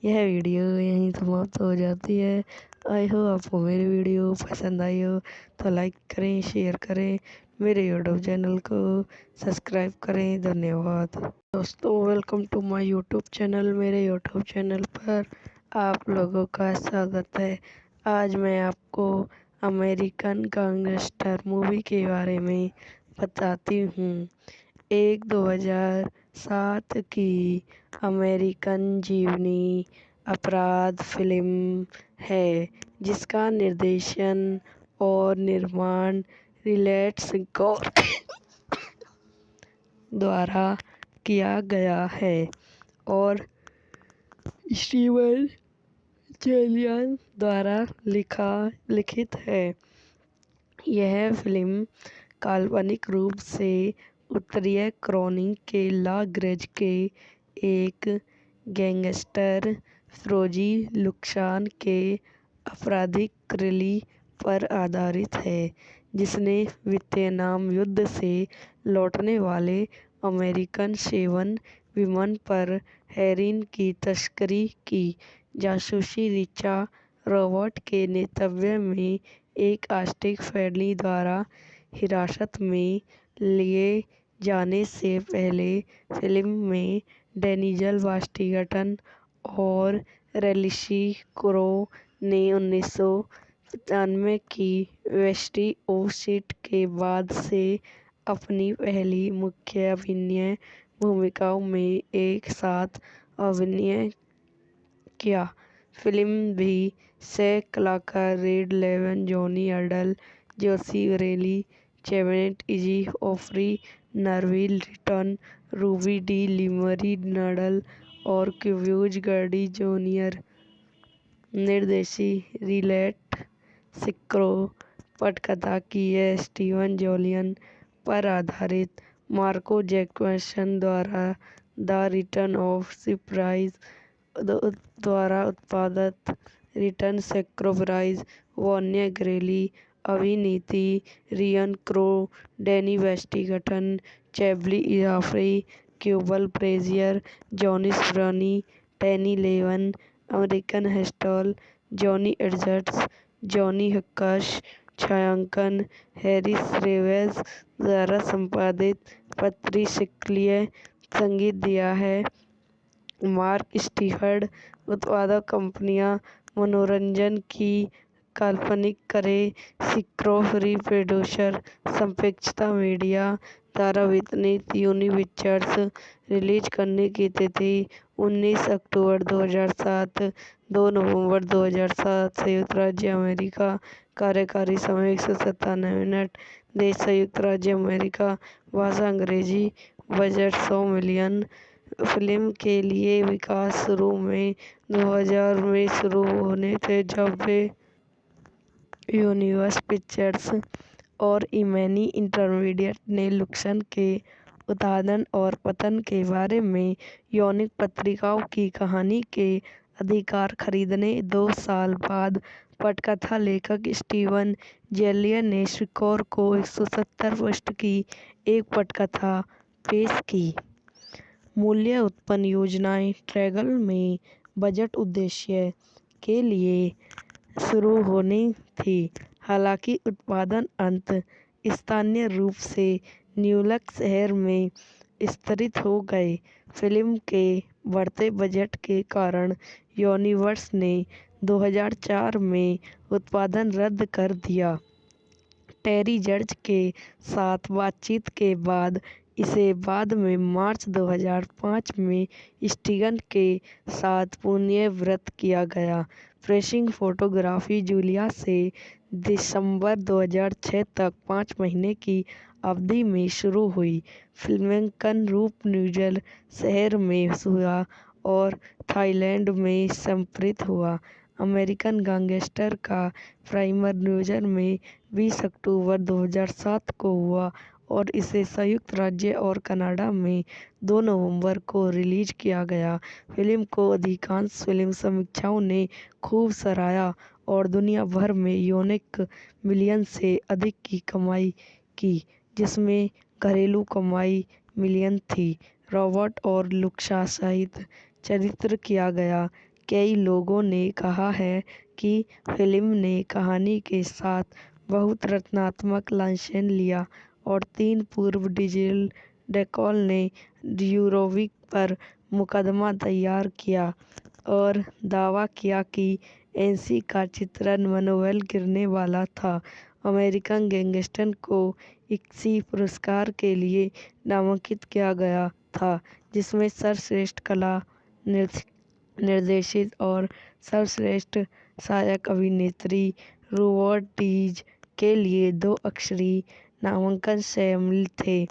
यह वीडियो यहीं समाप्त हो जाती है। आई होप आपको मेरी वीडियो पसंद आई हो तो लाइक करें, शेयर करें, मेरे यूट्यूब चैनल को सब्सक्राइब करें। धन्यवाद दोस्तों, welcome to my YouTube channel. मेरे यूट्यूब चैनल पर आप लोगों का स्वागत है। आज मैं आपको अमेरिकन गैंगस्टर मूवी के बारे में बताती हूँ। एक 2007 की अमेरिकन जीवनी अपराध फिल्म है, जिसका निर्देशन और निर्माण रिडले स्कॉट द्वारा किया गया है और स्टीवन जेलियर द्वारा लिखित है। यह फिल्म काल्पनिक रूप से उत्तरीय क्रॉनिंग के ला ग्रेज के एक गैंगस्टर फ्रोजी लुक्सान के आपराधिक रैली पर आधारित है, जिसने वियतनाम युद्ध से लौटने वाले अमेरिकन सेवन विमान पर हेरोइन की तस्करी की। जासूसी रिचा रॉबर्ट के नेतृत्व में एक आस्तिक फैमिली द्वारा हिरासत में लिए जाने से पहले फिल्म में डेनियल वाशिंगटन और रैल्सी क्रो ने 1995 की वेस्टी ओसिट के बाद से अपनी पहली मुख्य अभिनय भूमिकाओं में एक साथ अभिनय किया। फिल्म भी सह कलाकार रेड लेवन, जॉनी अर्डल, जोशी रेली, चेवेट इजी ऑफरी, नरविल रिटन, रूबी डी लिमरी नडल और क्यूब्यूज गर्डी जूनियर निर्देशी रिलेट सिक्रो। पटकथा की है स्टीवन जोलियन पर आधारित मार्को जैक्सन द्वारा द रिटर्न ऑफ सरप्राइज द्वारा उत्पादित रिटर्न सरप्राइज वॉन्या ग्रेली। अभिनेत्री रियन क्रो, डैनी वाशिंगटन, चैबली इजाफरी, क्यूबल ब्रेजियर, जॉनी स्प्रनी, टैनी लेवन, अमेरिकन हस्टल, जॉनी एडजर्ट्स, जॉनी हक्काश। छायांकन हैरिस रेवेस द्वारा संपादित पत्री शिकलिय। संगीत दिया है मार्क स्टीफर्ड। उत्पादक कंपनियां मनोरंजन की काल्पनिक करें सिक्रो प्रोड्यूसर। संक्षिप्तता मीडिया द्वारा वितरित यूनी पिक्चर्स। रिलीज करने की तिथि 19 अक्टूबर 2007, 2 नवंबर 2007। संयुक्त राज्य अमेरिका। कार्यकारी समय 197 मिनट। देश संयुक्त राज्य अमेरिका। भाषा अंग्रेजी। Budget 100 million. फिल्म के लिए विकास शुरू में 2000 में शुरू होने थे, जब वे यूनिवर्सल पिक्चर्स और इमैनी इंटरमीडिएट ने लुक्सन के उत्थान और पतन के बारे में यौनिक पत्रिकाओं की कहानी के अधिकार खरीदने 2 साल बाद पटकथा लेखक स्टीवन जेलियर ने सिक्रो को 170 पृष्ठ की एक पटकथा पेश की। मूल्य उत्पन्न योजनाएं ट्रेलर में बजट उद्देश्य के लिए शुरू होनी थी, हालांकि उत्पादन अंत स्थानीय रूप से न्यूयॉर्क शहर में स्तरित हो गए। फिल्म के बढ़ते बजट के कारण यूनिवर्सल ने 2004 में उत्पादन रद्द कर दिया। टेरी जॉर्ज के साथ बातचीत के बाद इसे बाद में मार्च 2005 में स्टीगन के साथ पुनर्निर्मित किया गया। प्रेसिंग फोटोग्राफी जूलिया से दिसंबर 2006 तक 5 महीने की अवधि में शुरू हुई। फिल्मांकन रूप न्यूजीलैंड शहर में हुआ और थाईलैंड में संप्रेषित हुआ। अमेरिकन गैंगस्टर का प्रीमियर न्यूजीलैंड में 20 अक्टूबर 2007 को हुआ और इसे संयुक्त राज्य और कनाडा में 2 नवंबर को रिलीज किया गया। फिल्म को अधिकांश फिल्म समीक्षकों ने खूब सराहा और दुनिया भर में $1 मिलियन से अधिक की कमाई की, जिसमें घरेलू कमाई मिलियन थी। रॉबर्ट और लुक्सा सहित चरित्र किया गया। कई लोगों ने कहा है कि फिल्म ने कहानी के साथ बहुत रचनात्मक लाइसेंस लिया और 3 पूर्व डिजिटल डेकॉल ने यूरोविक पर मुकदमा दायर किया और दावा किया कि एनसी का चित्रण मनोबल गिराने वाला था। अमेरिकन गैंगस्टर को इक्सी पुरस्कार के लिए नामांकित किया गया था, जिसमें सर्वश्रेष्ठ कला निर्देशित और सर्वश्रेष्ठ सहायक अभिनेत्री रोबर्ट डीज के लिए 2 अक्षरी नामांकन शामिल थे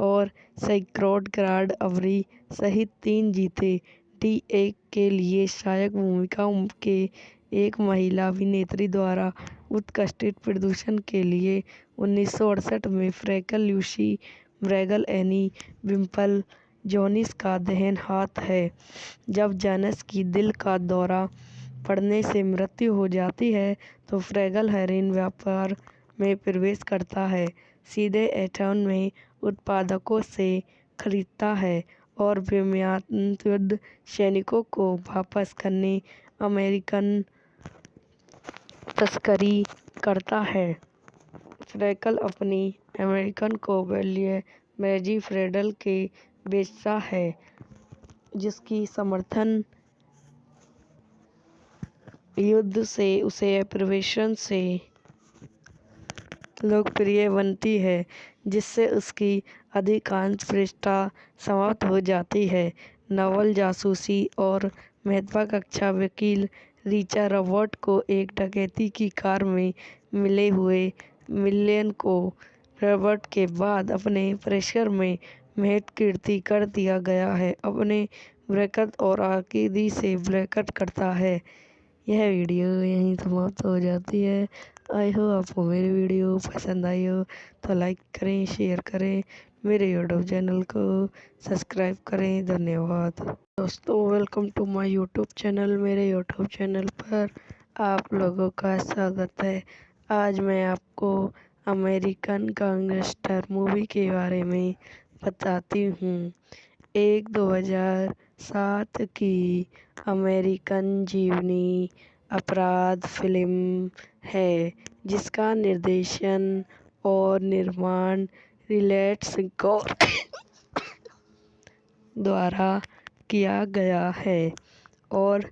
और सैकड़ों ग्रैंड अवरी सहित 3 जीते। डी के लिए सहायक भूमिकाओं के एक महिला अभिनेत्री द्वारा उत्कृष्ट प्रदर्शन के लिए 1968 में फ्रैंकल लूसी ब्रैगल एनी विम्पल जोनिस का देहांत हाथ है। जब जॉनस की दिल का दौरा पड़ने से मृत्यु हो जाती है तो फ्रैगल हेरोइन व्यापार में प्रवेश करता है, सीधे एटॉन में उत्पादकों से खरीदता है और बेमियाद युद्ध सैनिकों को वापस करने अमेरिकन तस्करी करता है। फ्रैंकल अपनी अमेरिकन को वैल्यू मैजी फ्रेडल के बेचता है, जिसकी समर्थन युद्ध से उसे प्रवेशन से लोकप्रिय बनती है, जिससे उसकी अधिकांश प्रतिष्ठा समाप्त हो जाती है। नवल जासूसी और महत्वाकांक्षी वकील रिचर्ड रॉबर्ट को एक डकैती की कार में मिले हुए मिलियन को रॉबर्ट के बाद अपने परिसर में महत्व कीर्ति कर दिया गया है, अपने बरकत और आकीदी से बरकत करता है। यह वीडियो यहीं समाप्त हो जाती है। आई होप आपको मेरी वीडियो पसंद आई हो तो लाइक करें, शेयर करें, मेरे यूट्यूब चैनल को सब्सक्राइब करें। धन्यवाद दोस्तों, welcome to my YouTube channel. मेरे यूट्यूब चैनल पर आप लोगों का स्वागत है। आज मैं आपको अमेरिकन गैंगस्टर मूवी के बारे में बताती हूँ। एक 2007 की अमेरिकन जीवनी अपराध फिल्म है, जिसका निर्देशन और निर्माण रिचर्ड स्कॉट द्वारा किया गया है और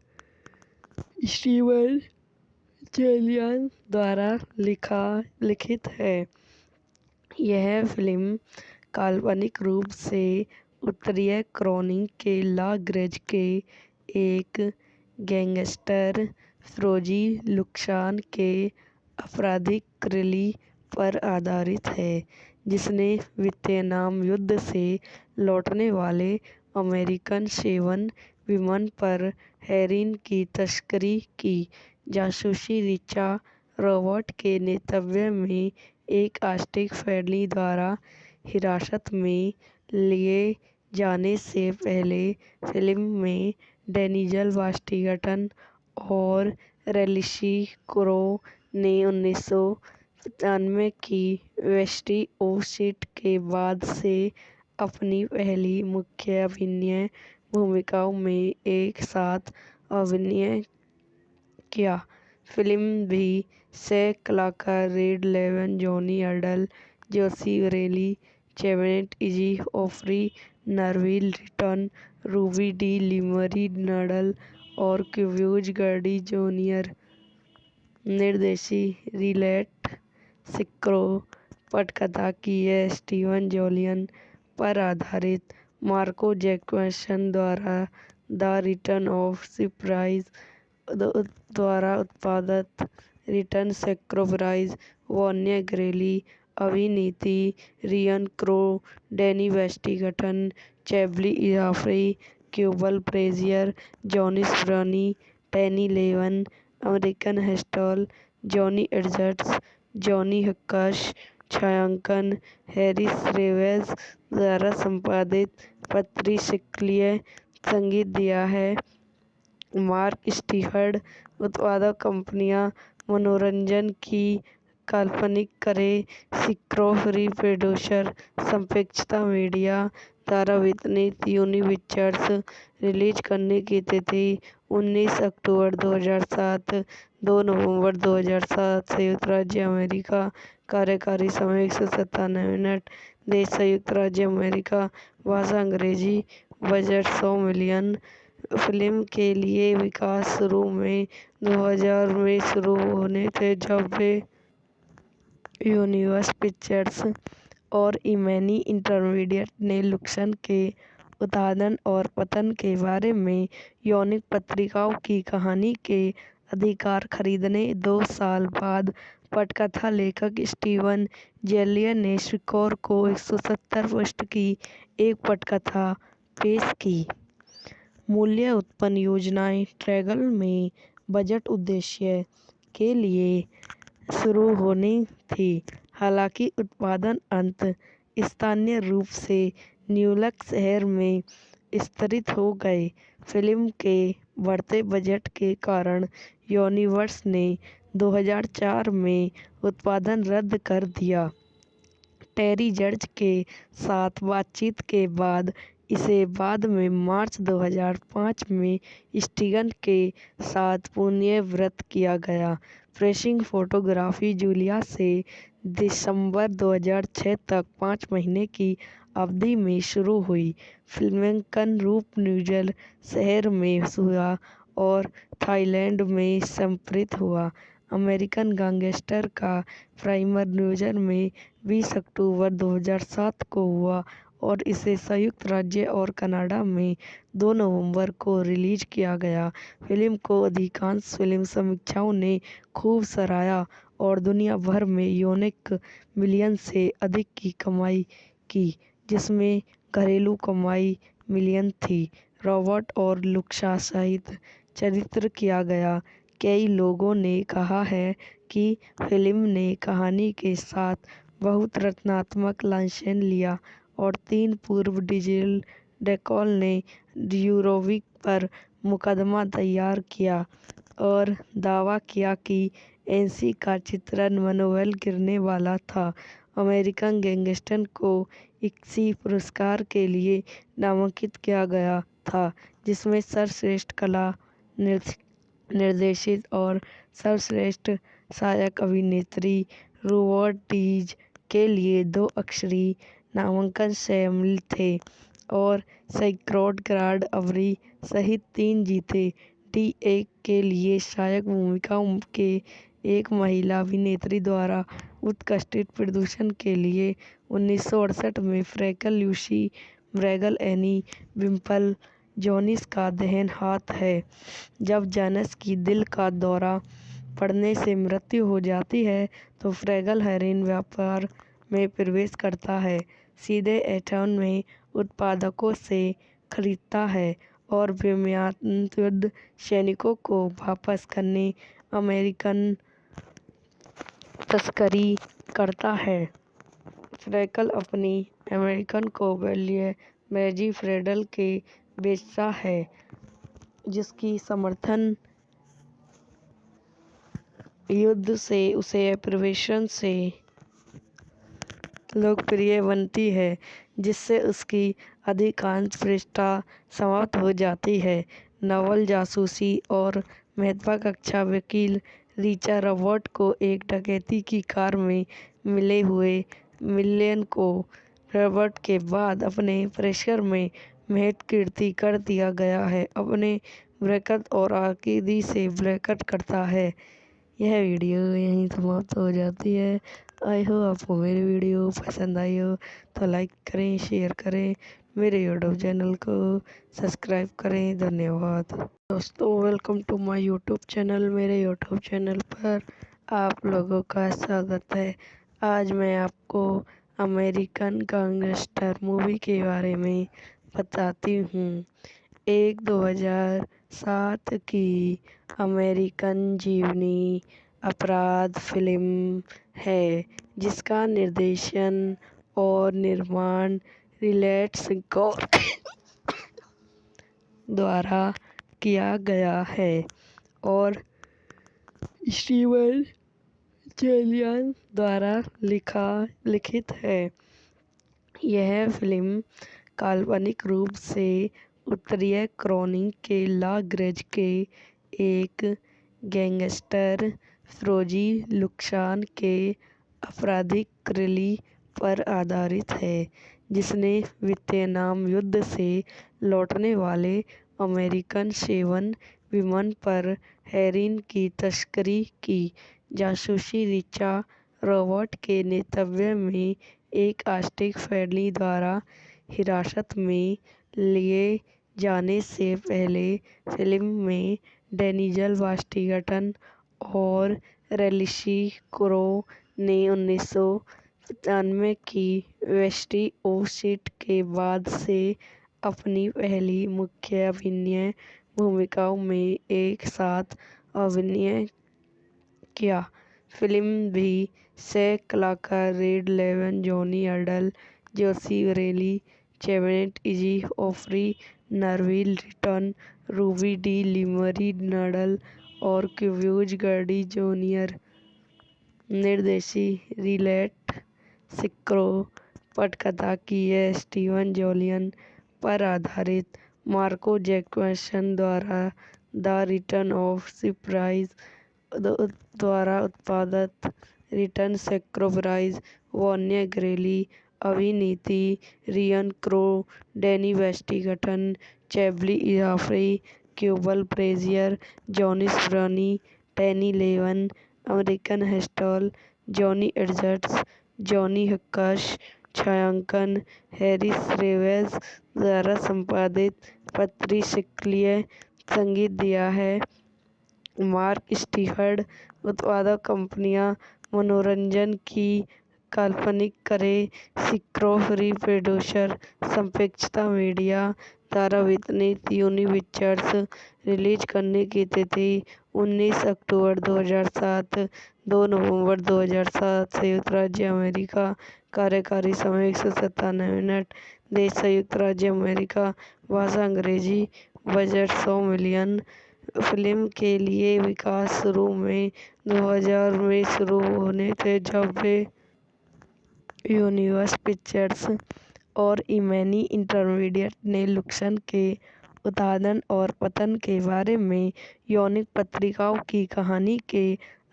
स्टीवन जेलियन द्वारा लिखित है। यह फिल्म काल्पनिक रूप से उत्तरीय क्रॉनिक के ला ग्रेज के एक गैंगस्टर फ्रोजी लुक्सान के आपराधिक रैली पर आधारित है, जिसने वियतनाम युद्ध से लौटने वाले अमेरिकन सेवन विमान पर हेरोइन की तस्करी की जासूसी रिचर्ड रॉबर्ट के नेतृत्व में एक आर्टिस्ट फैमिली द्वारा हिरासत में लिए जाने से पहले। फिल्म में डेनियल वाशिंगटन और रैल्सी क्रो ने 1995 की वेस्टी ओसिट के बाद से अपनी पहली मुख्य अभिनय भूमिकाओं में एक साथ अभिनय किया। फिल्म भी से कलाकार रेड लेवन, जॉनी अर्डल, जोशी रेली, चेवेट इजी ओफ्री, नरविल रिटन, रूबी डी लिमरी नडल और क्यूब्यूज गर्डी जूनियर निर्देशी रिलेट सिक्रो पटकथा की है। स्टीवन जोलियन पर आधारित मार्को जैक्सन द्वारा द रिटर्न ऑफ सरप्राइज द्वारा उत्पादित रिटर्न सरप्राइज, वॉन्या ग्रेली अभिनीति, रियन क्रो, डैनी वाशिंगटन, चैबली इजाफरी, क्यूबल ब्रेजियर, जॉनिस ब्रनी, टैनी लेवन, अमेरिकन हेस्टल, जॉनी एडजर्ट्स, जॉनी हक्काश, छायांकन हैरिस रेवेज द्वारा संपादित। पत्री शिकलिय संगीत दिया है मार्क स्टीफर्ड। उत्पादक कंपनियां मनोरंजन की काल्पनिक करें सिक्रो फ्री प्रोड्यूसर संपेक्षता मीडिया द्वारा वितरित यूनिपिक्चर्स। रिलीज करने की तिथि 19 अक्टूबर 2007, 2 नवंबर 2007। संयुक्त राज्य अमेरिका। कार्यकारी समय 197 मिनट। देश संयुक्त राज्य अमेरिका। भाषा अंग्रेजी। Budget 100 million. फिल्म के लिए विकास शुरू में 2000 में शुरू होने थे, जब वे यूनिवर्सल पिक्चर्स और इमैनी इंटरमीडिएट ने लुक्सन के उत्थान और पतन के बारे में यौनिक पत्रिकाओं की कहानी के अधिकार खरीदने 2 साल बाद पटकथा लेखक स्टीवन जेलियन ने स्कोर को 170 पृष्ठ की एक पटकथा पेश की। मूल्य उत्पन्न योजनाएं ट्रैगल में बजट उद्देश्य के लिए शुरू होनी थी। हालांकि उत्पादन अंत स्थानीय रूप से न्यूयॉर्क शहर में विस्तृत हो गए। फिल्म के बढ़ते बजट के कारण यूनिवर्सल ने 2004 में उत्पादन रद्द कर दिया। टेरी जॉर्ज के साथ बातचीत के बाद इसे बाद में मार्च 2005 में स्टीगन के साथ पुनर्निर्मित किया गया। प्रेसिंग फोटोग्राफी जूलिया से दिसंबर 2006 तक 5 महीने की अवधि में शुरू हुई। फिल्मांकन रूप न्यूयॉर्क शहर में हुआ और थाईलैंड में संप्रेषित हुआ। अमेरिकन गैंगस्टर का प्रीमियर न्यूयॉर्क में 20 अक्टूबर 2007 को हुआ और इसे संयुक्त राज्य और कनाडा में 2 नवंबर को रिलीज किया गया। फिल्म को अधिकांश फिल्म समीक्षकों ने खूब सराहा और दुनिया भर में 19 मिलियन से अधिक की कमाई की, जिसमें घरेलू कमाई मिलियन थी। रॉबर्ट और लुक्सा सहित चरित्र किया गया। कई लोगों ने कहा है कि फिल्म ने कहानी के साथ बहुत रचनात्मक लाइसेंस लिया और 3 पूर्व डिजिटल डेकोल ने यूरोविक पर मुकदमा दायर किया और दावा किया कि एनसी का चित्रण मनोबल गिरने वाला था। अमेरिकन गैंगस्टर को इक्सी पुरस्कार के लिए नामांकित किया गया था, जिसमें सर्वश्रेष्ठ कला, निर्देशित और सर्वश्रेष्ठ सहायक अभिनेत्री रोबर्ट डीज के लिए 2 अक्षरी नामांकन शामिल थे और सैकड़ों ग्रैंड अवार्ड सहित 3 जीते। डी एक के लिए सहायक भूमिका के एक महिला अभिनेत्री द्वारा उत्कृष्ट प्रदर्शन के लिए 1968 में फ्रैंक लूसी ब्रैगल एनी विम्पल जोनिस का देहांत हाथ है। जब जोनिस की दिल का दौरा पड़ने से मृत्यु हो जाती है तो फ्रैगल हेरोइन व्यापार में प्रवेश करता है, सीधे एटॉन में उत्पादकों से खरीदता है और बेमियाद युद्ध सैनिकों को वापस करने अमेरिकन तस्करी करता है। फ्रैगल अपनी अमेरिकन को वैल्यू मैजी फ्रेडल के बेचता है, जिसकी समर्थन युद्ध से उसे प्रोफेशन से लोकप्रिय बनती है, जिससे उसकी अधिकांश प्रतिष्ठा समाप्त हो जाती है। नवल जासूसी और महत्वाकांक्षी वकील रिचर्ड रॉबर्ट को एक डकैती की कार में मिले हुए मिलियन को रॉबर्ट के बाद अपने परिसर में महत्कृत कर दिया गया है, अपने बरकत और आकीदी से बरकत करता है। यह वीडियो यहीं समाप्त हो जाती है। आई होप आपको मेरी वीडियो पसंद आई हो तो लाइक करें, शेयर करें, मेरे यूट्यूब चैनल को सब्सक्राइब करें। धन्यवाद दोस्तों, welcome to my YouTube channel. मेरे यूट्यूब चैनल पर आप लोगों का स्वागत है। आज मैं आपको अमेरिकन गैंगस्टर मूवी के बारे में बताती हूँ। एक 2007 की अमेरिकन जीवनी अपराध फिल्म है, जिसका निर्देशन और निर्माण रिचर्ड स्कॉट द्वारा किया गया है और स्टीवन जेलियन द्वारा लिखित है। यह फिल्म काल्पनिक रूप से उत्तरीय कैरोलिना के ला ग्रेज के एक गैंगस्टर फ्रोजी लुक्सान के आपराधिक क्रली पर आधारित है, जिसने वियतनाम युद्ध से लौटने वाले अमेरिकन सेवन विमान पर हेरोइन की तस्करी की। जासूसी रिचर्ड रॉबर्ट के नेतृत्व में एक आर्टिस्ट फैमिली द्वारा हिरासत में लिए जाने से पहले फिल्म में डेनियल वाशिंगटन और रसेल क्रो ने 1995 की वेस्टी ओसिट के बाद से अपनी पहली मुख्य अभिनय भूमिकाओं में एक साथ अभिनय किया। फिल्म भी से कलाकार रेड लेवन, जॉनी अडल, जोशी रेली, चेवेट इजी, ऑफ्री नरविल रिटन, रूबी डी लिमरी नडल और क्यूब्यूज गर्डी जूनियर। निर्देशी रिलेट सिक्रो। पटकथा की है स्टीवन जोलियन पर आधारित मार्को जैक्सन द्वारा द रिटर्न ऑफ सरप्राइज द्वारा उत्पादित। रिटर्न सरप्राइज वॉन्या ग्रेली, अभिनीति रियन क्रो, डैनी वेस्टिगटन, चैबली इजाफरी, क्यूबल ब्रेजियर, जॉनी स्प्रनी, टैनी लेवन, अमेरिकन हेस्टल, जॉनी एडजर्ट्स, जॉनी हक्काश। छायांकन हैरिस रेवेज द्वारा संपादित। पत्रिशक्लीय संगीत दिया है मार्क स्टीफर्ड। उत्पादक कंपनियां मनोरंजन की काल्पनिक करे। सिक्रो प्रोड्यूसर संपेक्षता मीडिया द्वारा वितरित। Uni pictures. रिलीज करने की तिथि 19 अक्टूबर 2007, 2 नवंबर 2007। संयुक्त राज्य अमेरिका। कार्यकारी समय 197 मिनट। देश संयुक्त राज्य अमेरिका। भाषा अंग्रेजी। Budget 100 million. फिल्म के लिए विकास शुरू में 2000 में शुरू होने थे, जब वे यूनिवर्सल पिक्चर्स और इमैनी इंटरमीडिएट ने लुक्सन के उत्थान और पतन के बारे में यौनिक पत्रिकाओं की कहानी के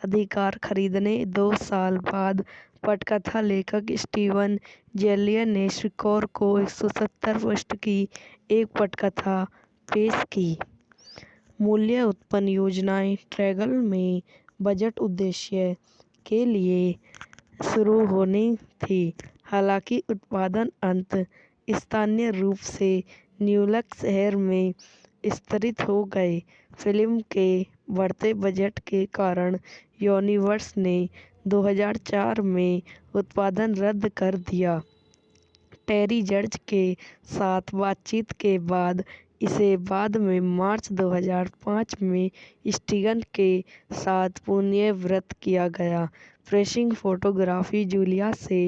अधिकार खरीदने 2 साल बाद पटकथा लेखक स्टीवन जोलियन ने सिक्रो को 170 पृष्ठ की एक पटकथा पेश की। मूल्य उत्पन्न योजनाएं ट्रेगल में बजट उद्देश्य के लिए शुरू होनी थी, हालांकि उत्पादन अंत स्थानीय रूप से न्यूयॉर्क शहर में स्तरित हो गए। फिल्म के बढ़ते बजट के कारण यूनिवर्सल ने 2004 में उत्पादन रद्द कर दिया। टेरी जॉर्ज के साथ बातचीत के बाद इसे बाद में मार्च 2005 में स्टीगन के साथ पुनर्व्यवस्थित किया गया। प्रेसिंग फोटोग्राफी जूलिया से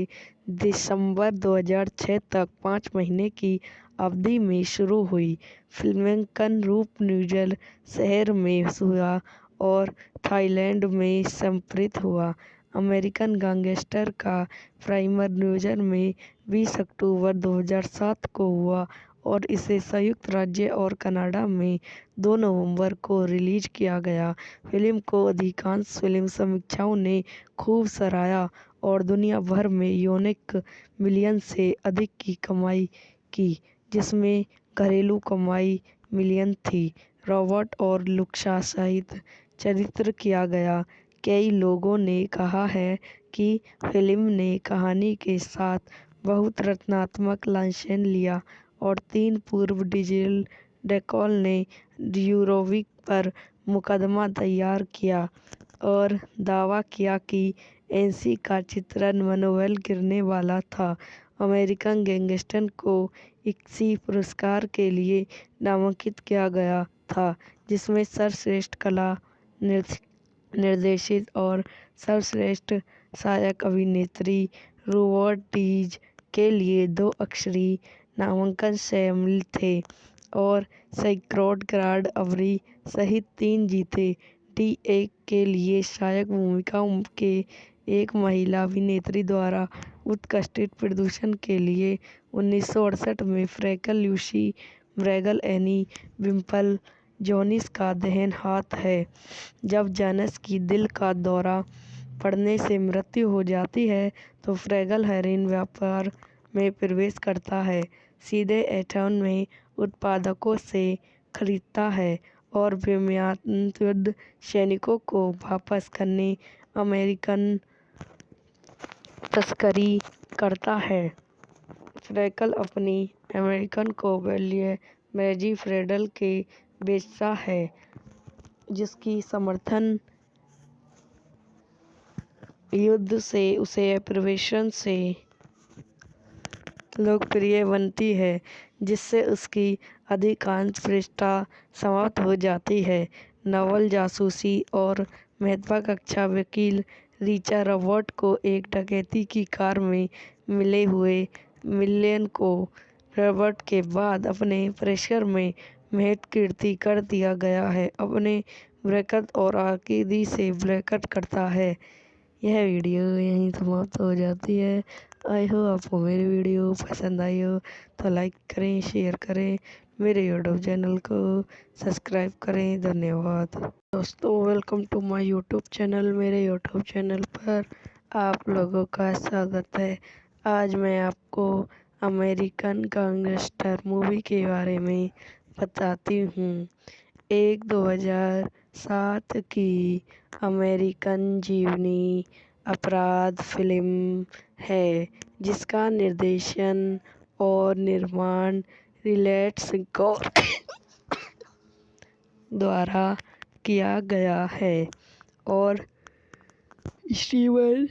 दिसंबर 2006 तक 5 महीने की अवधि में शुरू हुई। फिल्मांकन रूप न्यूजीलैंड शहर में हुआ और थाईलैंड में संप्रेषित हुआ। अमेरिकन गैंगस्टर का प्रीमियर न्यूजीलैंड में 20 अक्टूबर 2007 को हुआ और इसे संयुक्त राज्य और कनाडा में 2 नवंबर को रिलीज किया गया। फिल्म को अधिकांश फिल्म समीक्षकों ने खूब सराहा और दुनिया भर में $1 मिलियन से अधिक की कमाई की, जिसमें घरेलू कमाई मिलियन थी। रॉबर्ट और लुक्सा सहित चरित्र किया गया। कई लोगों ने कहा है कि फिल्म ने कहानी के साथ बहुत रचनात्मक लाइसेंस लिया और 3 पूर्व डिजिटल डेकॉल ने यूरोविक पर मुकदमा दायर किया और दावा किया कि एनसी का चित्रण मनोबल गिराने वाला था। अमेरिकन गैंगस्टर को इक्सी पुरस्कार के लिए नामांकित किया गया था, जिसमें सर्वश्रेष्ठ कला निर्देशित और सर्वश्रेष्ठ सहायक अभिनेत्री रूबर्ट डीज के लिए 2 अक्षरी नामांकन शामिल थे और सैकड़ों ग्रैंड अवरी सहित 3 जीते। डी एक के लिए सहायक भूमिकाओं के एक महिला अभिनेत्री द्वारा उत्कृष्ट प्रदर्शन के लिए 1968 में फ्रैंकल लूसी ब्रैगल, एनी विम्पल जोनिस का दाहिना हाथ है। जब जोनिस की दिल का दौरा पड़ने से मृत्यु हो जाती है तो फ्रैगल हेरोइन व्यापार में प्रवेश करता है, सीधे एथेन में उत्पादकों से खरीदता है और बेमियाद सैनिकों को वापस करने अमेरिकन तस्करी करता है। फ्रैंकल अपनी अमेरिकन को वैल्यू मैजी फ्रेडल के बेचता है, जिसकी समर्थन युद्ध से उसे प्रवेशन से लोकप्रिय बनती है, जिससे उसकी अधिकांश प्रतिष्ठा समाप्त हो जाती है। नवल जासूसी और महत्वाकांक्षी वकील रिचा रॉबर्ट को एक डकैती की कार में मिले हुए मिलियन को रॉबर्ट के बाद अपने परिसर में महत्व कीर्ति कर दिया गया है। अपने ब्रैकेट और आकिदी से ब्रैकेट करता है। यह वीडियो यहीं समाप्त हो जाती है। आई होप आपको मेरी वीडियो पसंद आई हो तो लाइक करें, शेयर करें, मेरे यूट्यूब चैनल को सब्सक्राइब करें। धन्यवाद दोस्तों, welcome to my YouTube channel. मेरे यूट्यूब चैनल पर आप लोगों का स्वागत है। आज मैं आपको अमेरिकन गैंगस्टर मूवी के बारे में बताती हूँ। एक 2007 की अमेरिकन जीवनी अपराध फिल्म है जिसका निर्देशन और निर्माण रिले स्कॉट द्वारा किया गया है और स्टीवन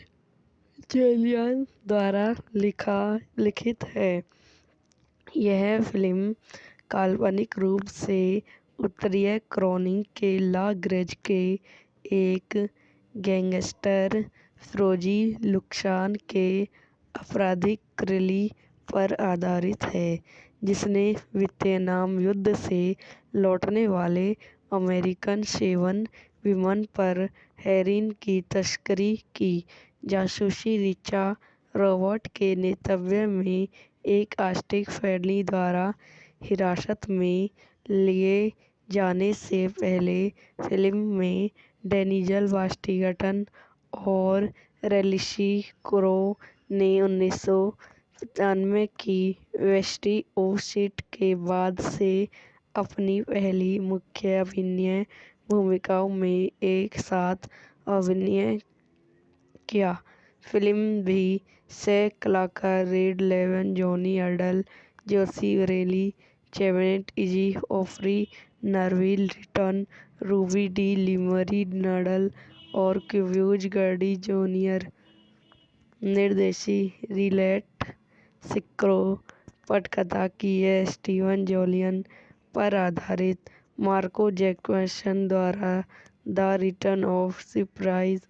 जेलियन द्वारा लिखित है। यह फिल्म काल्पनिक रूप से उत्तरीय क्रॉनिक के लाग्रज के एक गैंगस्टर फ्रोजी लुक्सान के आपराधिक रैली पर आधारित है जिसने वियतनाम युद्ध से लौटने वाले अमेरिकन सेवन विमान पर हेरोइन की तस्करी की जासूसी रिचा रॉबर्ट के नेतृत्व में एक आस्तिक फैमिली द्वारा हिरासत में लिए जाने से पहले फिल्म में डेनियल वाशिंगटन और रैलिसी क्रो ने 1995 की वेस्टी ओसिट के बाद से अपनी पहली मुख्य अभिनय भूमिकाओं में एक साथ अभिनय किया। फिल्म भी सह कलाकार रेड लेवन, जॉनी अर्डल, जोशी रेली, चेवेट इजी ओफ्री, नरविल रिटन, रूबी डी लिमरी नडल और क्यूब्यूज गर्डी जूनियर निर्देशी रिलेट सिक्रो पटकथा की है। स्टीवन जोलियन पर आधारित मार्को जैक्सन द्वारा द रिटर्न ऑफ सरप्राइज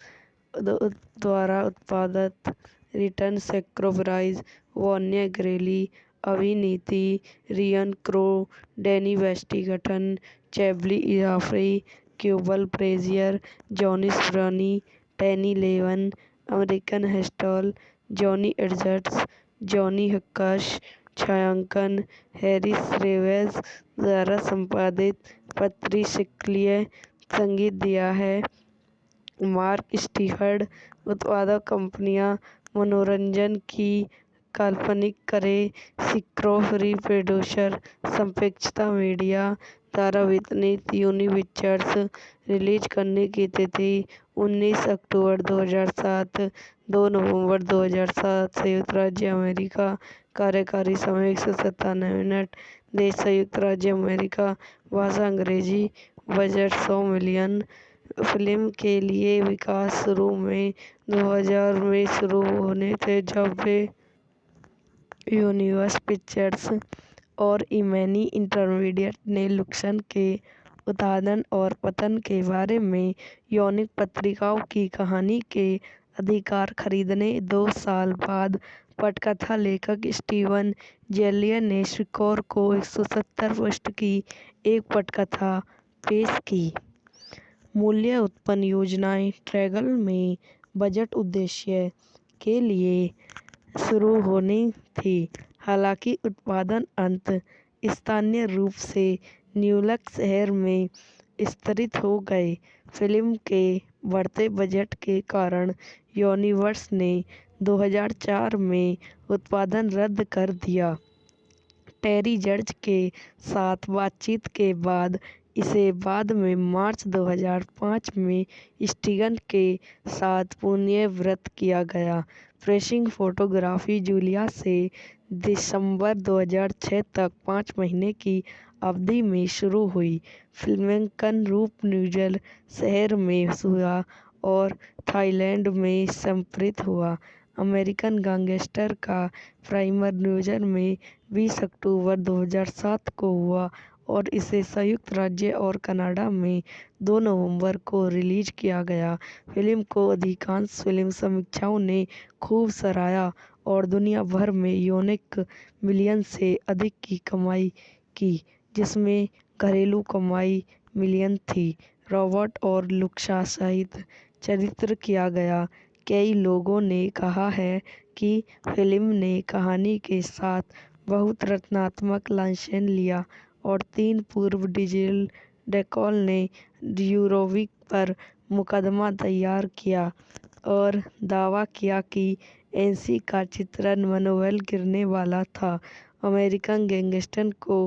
द्वारा उत्पादित रिटर्न सरप्राइज वॉन्या ग्रेली अभिनीति रियन क्रो, डैनी वेस्टिंगटन, चैबली इजाफरी, क्यूबल ब्रेजियर, जॉनी स्प्रनी, टैनी लेवन, अमेरिकन हेस्टल, जॉनी एडजर्ट्स, जॉनी हक्काश, छायांकन हैरिस रेवेज द्वारा संपादित पत्री शिकलिय संगीत दिया है मार्क स्टीफर्ड। उत्पादक कंपनियां मनोरंजन की काल्पनिक करे सिक्रो फ्री प्रोड्यूसर संपेक्षता मीडिया द्वारा वितरित यूनिपिक्चर्स रिलीज करने की तिथि 19 अक्टूबर 2007 2 नवंबर 2007 संयुक्त राज्य अमेरिका कार्यकारी समय 197 मिनट देश संयुक्त राज्य अमेरिका भाषा अंग्रेजी बजट 100 मिलियन फिल्म के लिए विकास शुरू में 2000 में शुरू होने थे जब वे यूनिवर्सल पिक्चर्स और इमैनी इंटरमीडिएट ने लुक्सन के उत्थान और पतन के बारे में यौनिक पत्रिकाओं की कहानी के अधिकार खरीदने 2 साल बाद पटकथा लेखक स्टीवन जेलियन ने स्कोर को 170 पृष्ठ की एक पटकथा पेश की। मूल्य उत्पन्न योजनाएं ट्रैगल में बजट उद्देश्य के लिए शुरू होनी थी, हालांकि उत्पादन अंत स्थानीय रूप से न्यूयॉर्क शहर में स्तरित हो गए। फिल्म के बढ़ते बजट के कारण यूनिवर्सल ने 2004 में उत्पादन रद्द कर दिया। टेरी जॉर्ज के साथ बातचीत के बाद इसे बाद में मार्च 2005 में स्टीगन के साथ पुनर्व्यवस्थित किया गया। प्रेसिंग फोटोग्राफी जूलिया से दिसंबर 2006 तक 5 महीने की अवधि में शुरू हुई। फिल्मांकन रूप न्यूयॉर्क शहर में हुआ और थाईलैंड में संप्रेषित हुआ। अमेरिकन गैंगस्टर का प्रीमियर न्यूयॉर्क में 20 अक्टूबर 2007 को हुआ और इसे संयुक्त राज्य और कनाडा में 2 नवंबर को रिलीज किया गया। फिल्म को अधिकांश फिल्म समीक्षकों ने खूब सराहा और दुनिया भर में $1 मिलियन से अधिक की कमाई की, जिसमें घरेलू कमाई मिलियन थी। रॉबर्ट और लुक्सा सहित चरित्र किया गया। कई लोगों ने कहा है कि फिल्म ने कहानी के साथ बहुत रचनात्मक लाइसेंस लिया और 3 पूर्व डिजिटल डेकॉल ने यूरोविक पर मुकदमा दायर किया और दावा किया कि एनसी का चित्रण मनोबल गिरने वाला था। अमेरिकन गैंगस्टर को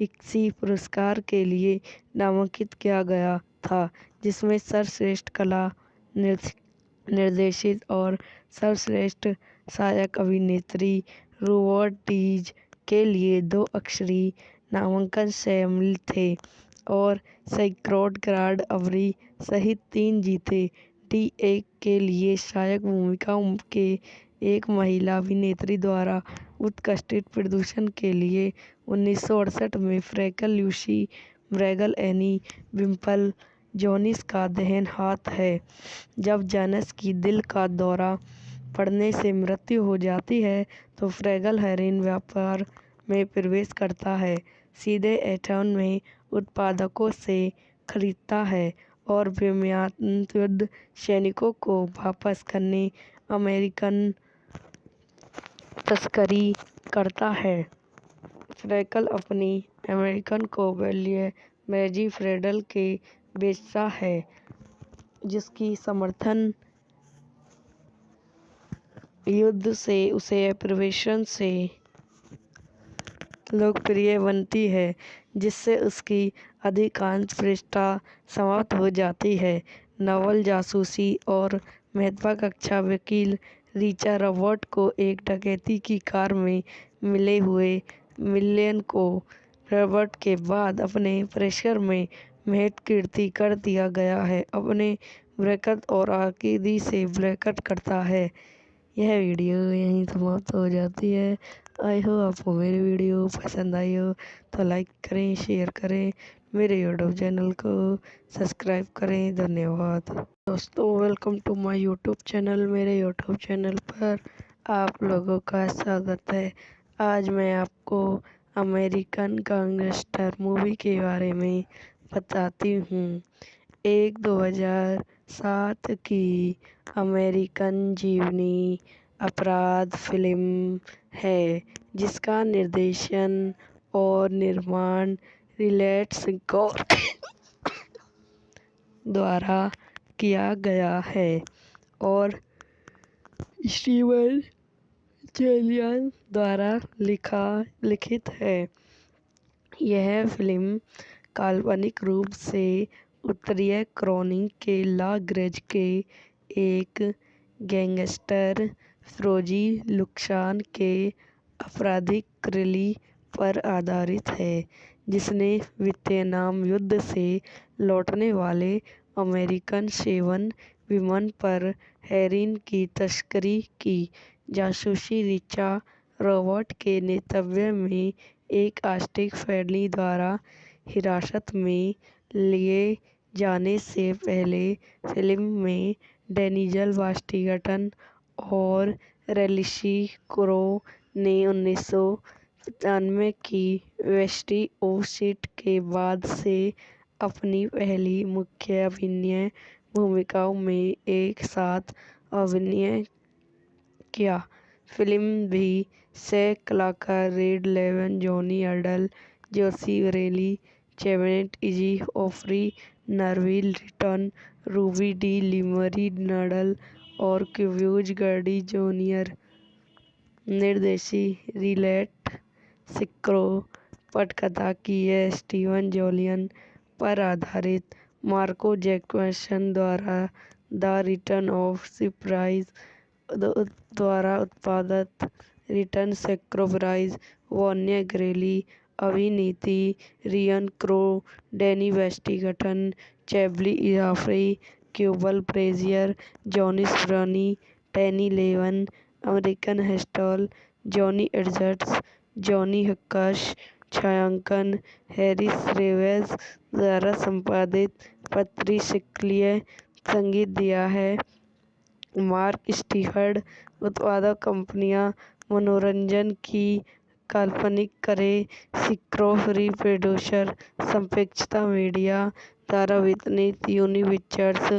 इक्सी पुरस्कार के लिए नामांकित किया गया था, जिसमें सर्वश्रेष्ठ कला, निर्देशित और सर्वश्रेष्ठ सहायक अभिनेत्री रोबर्ट डीज के लिए 2 अक्षरी नामांकन शामिल थे और सैकड़ों ग्रैंड अवार्ड सहित 3 जीते। डी एक के लिए सहायक भूमिका के एक महिला अभिनेत्री द्वारा उत्कृष्ट प्रदर्शन के लिए 1968 में फ्रैंकल लूसी ब्रैगल एनी विम्पल जोनिस का देहांत हाथ है। जब जोनिस की दिल का दौरा पड़ने से मृत्यु हो जाती है तो फ्रैगल हेरोइन व्यापार में प्रवेश करता है, सीधे एटॉन में उत्पादकों से खरीदता है और बेमियाद युद्ध सैनिकों को वापस करने अमेरिकन तस्करी करता है। फ्रैगल अपनी अमेरिकन को वैल्यू मैजी फ्रेडल के बेचता है, जिसकी समर्थन युद्ध से उसे प्रवेशन से लोकप्रिय बनती है, जिससे उसकी अधिकांश प्रतिष्ठा समाप्त हो जाती है। नवल जासूसी और महत्वाकांक्षी वकील रिचर्ड रॉबर्ट को एक डकैती की कार में मिले हुए मिलियन को रॉबर्ट के बाद अपने परिसर में महत्व कीर्ति कर दिया गया है, अपने बरकत और आकीदी से बरकत करता है। यह वीडियो यहीं समाप्त हो जाती है। आई होप आपको मेरी वीडियो पसंद आई हो तो लाइक करें, शेयर करें, मेरे यूट्यूब चैनल को सब्सक्राइब करें। धन्यवाद दोस्तों, welcome to my YouTube channel. मेरे यूट्यूब चैनल पर आप लोगों का स्वागत है। आज मैं आपको अमेरिकन गैंगस्टर मूवी के बारे में बताती हूँ। एक 2007 की अमेरिकन जीवनी अपराध फिल्म है, जिसका निर्देशन और निर्माण रिचर्ड स्कॉट द्वारा किया गया है और स्टीवन चेलियन द्वारा लिखित है। यह फिल्म काल्पनिक रूप से उत्तरीय कैरोलिना के ला ग्रेज के एक गैंगस्टर फ्रोजी लुक्सान के आपराधिक रैली पर आधारित है, जिसने वियतनाम युद्ध से लौटने वाले अमेरिकन 7 विमान पर हेरोइन की तस्करी की। जासूसी रिचर्ड रॉबर्ट के नेतृत्व में एक आर्टिस्ट फैमिली द्वारा हिरासत में लिए जाने से पहले फिल्म में डेनियल वाशिंगटन और रैल्सी क्रो ने 1995 की वेस्टी ओसिट के बाद से अपनी पहली मुख्य अभिनय भूमिकाओं में एक साथ अभिनय किया। फिल्म भी से कलाकार रेड लेवन, जॉनी अर्डल, जोशी रेली, चैवेट इजी ऑफरी, नरविल रिटन, रूबी डी लिमरी नडल और क्यूब्यूज गर्डी जूनियर। निर्देशी रिचर्ड स्क्रो। पटकथा की है स्टीवन जोलियन पर आधारित मार्को जैक्सन द्वारा द रिटर्न ऑफ सरप्राइज द्वारा उत्पादित। रिटर्न स्क्रो प्राइज वॉन्या ग्रेली। अभिनीति रियन क्रो, डैनी वेस्टिंगटन, चैबली इजाफरी, क्यूबल ब्रेजियर, जॉनी ब्रनी, टैनी लेवन, अमेरिकन हेस्टल, जॉनी एडजर्ट्स, जॉनी हक्कश, छायांकन हैरिस रेवेज द्वारा संपादित पत्रिशक्लीय संगीत दिया है। मार्क स्टीफर्ड उत्पादक कंपनियां मनोरंजन की काल्पनिक करें। सिक्रो फ्री प्रोड्यूसर संपेक्षता मीडिया द्वारा वितरित यूनिपिक्चर्स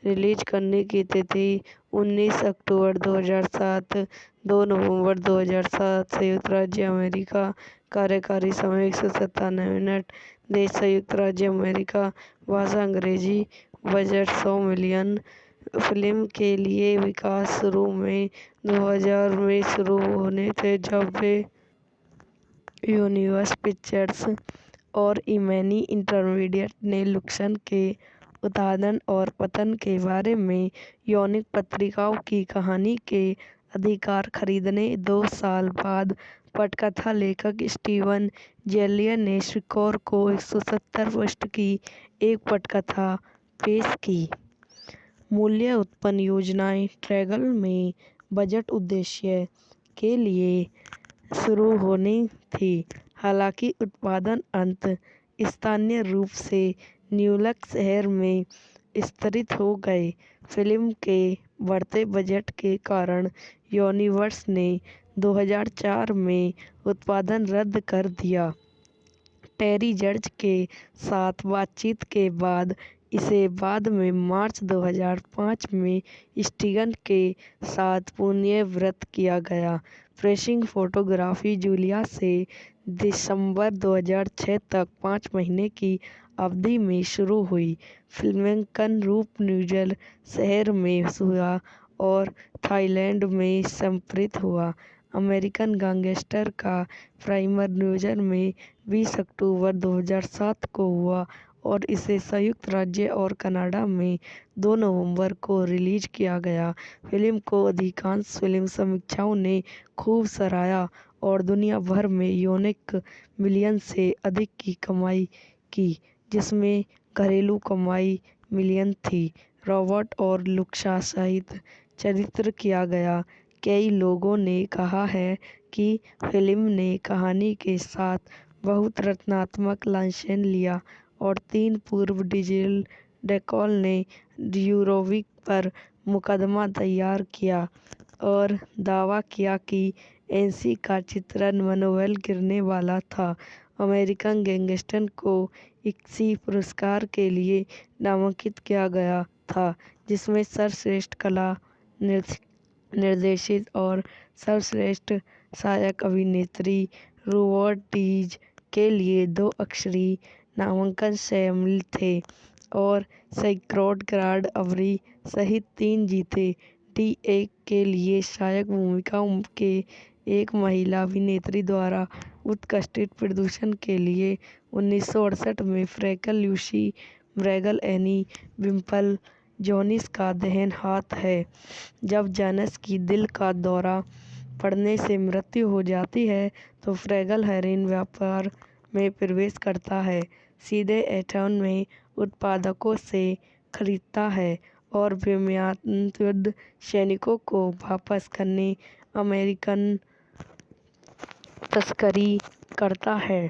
रिलीज करने की तिथि 19 अक्टूबर 2007, 2 नवंबर 2007। संयुक्त राज्य अमेरिका। कार्यकारी समय 197 मिनट। देश संयुक्त राज्य अमेरिका। भाषा अंग्रेजी। Budget 100 million. फिल्म के लिए विकास शुरू में 2000 में शुरू होने थे, जब वे यूनिवर्सल पिक्चर्स और इमैनी इंटरमीडिएट ने लुक्सन के उत्थान और पतन के बारे में यौनिक पत्रिकाओं की कहानी के अधिकार खरीदने 2 साल बाद पटकथा लेखक स्टीवन जेलियर ने सिक्योर को 170 पृष्ठ की एक पटकथा पेश की। मूल्य उत्पन्न योजनाएं ट्रैगल में बजट उद्देश्य के लिए शुरू होनी थी, हालांकि उत्पादन अंत स्थानीय रूप से न्यूयॉर्क शहर में स्तरित हो गए। फिल्म के बढ़ते बजट के कारण यूनिवर्सल ने 2004 में उत्पादन रद्द कर दिया। टेरी जॉर्ज के साथ बातचीत के बाद इसे बाद में मार्च 2005 में स्टीगन के साथ पुनर्निर्मित किया गया। प्रेसिंग फोटोग्राफी जूलिया से दिसंबर 2006 तक 5 महीने की अवधि में शुरू हुई। फिल्मांकन रूप न्यूजीलैंड शहर में हुआ और थाईलैंड में संप्रेषित हुआ। अमेरिकन गैंगस्टर का प्रीमियर न्यूजीलैंड में 20 अक्टूबर 2007 को हुआ और इसे संयुक्त राज्य और कनाडा में 2 नवंबर को रिलीज किया गया। फिल्म को अधिकांश फिल्म समीक्षकों ने खूब सराहा और दुनिया भर में $1 मिलियन से अधिक की कमाई की, जिसमें घरेलू कमाई मिलियन थी। रॉबर्ट और लुक्सा सहित चरित्र किया गया। कई लोगों ने कहा है कि फिल्म ने कहानी के साथ बहुत रचनात्मक लाइसेंस लिया और 3 पूर्व डिजिटल डेकॉल ने यूरोविक पर मुकदमा दायर किया और दावा किया कि एनसी का चित्रण मनोबल गिरने वाला था। अमेरिकन गैंगस्टर को इक्सी पुरस्कार के लिए नामांकित किया गया था, जिसमें सर्वश्रेष्ठ कला निर्देशित और सर्वश्रेष्ठ सहायक अभिनेत्री रोबर्ट डीज के लिए 2 अक्षरी नामांकन शामिल थे और सैकड़ों ग्रैंड अवरी सहित 3 जीते। डी एक के लिए सहायक भूमिकाओं के एक महिला अभिनेत्री द्वारा उत्कृष्ट प्रदर्शन के लिए 1968 में फ्रैंकल लूसी ब्रैगल एनी विम्पल जोनिस का देहांत हाथ है। जब जोनिस की दिल का दौरा पड़ने से मृत्यु हो जाती है तो फ्रैगल हेरोइन व्यापार में प्रवेश करता है, सीधे एटॉन में उत्पादकों से खरीदता है और बेमियाद युद्ध सैनिकों को वापस करने अमेरिकन तस्करी करता है।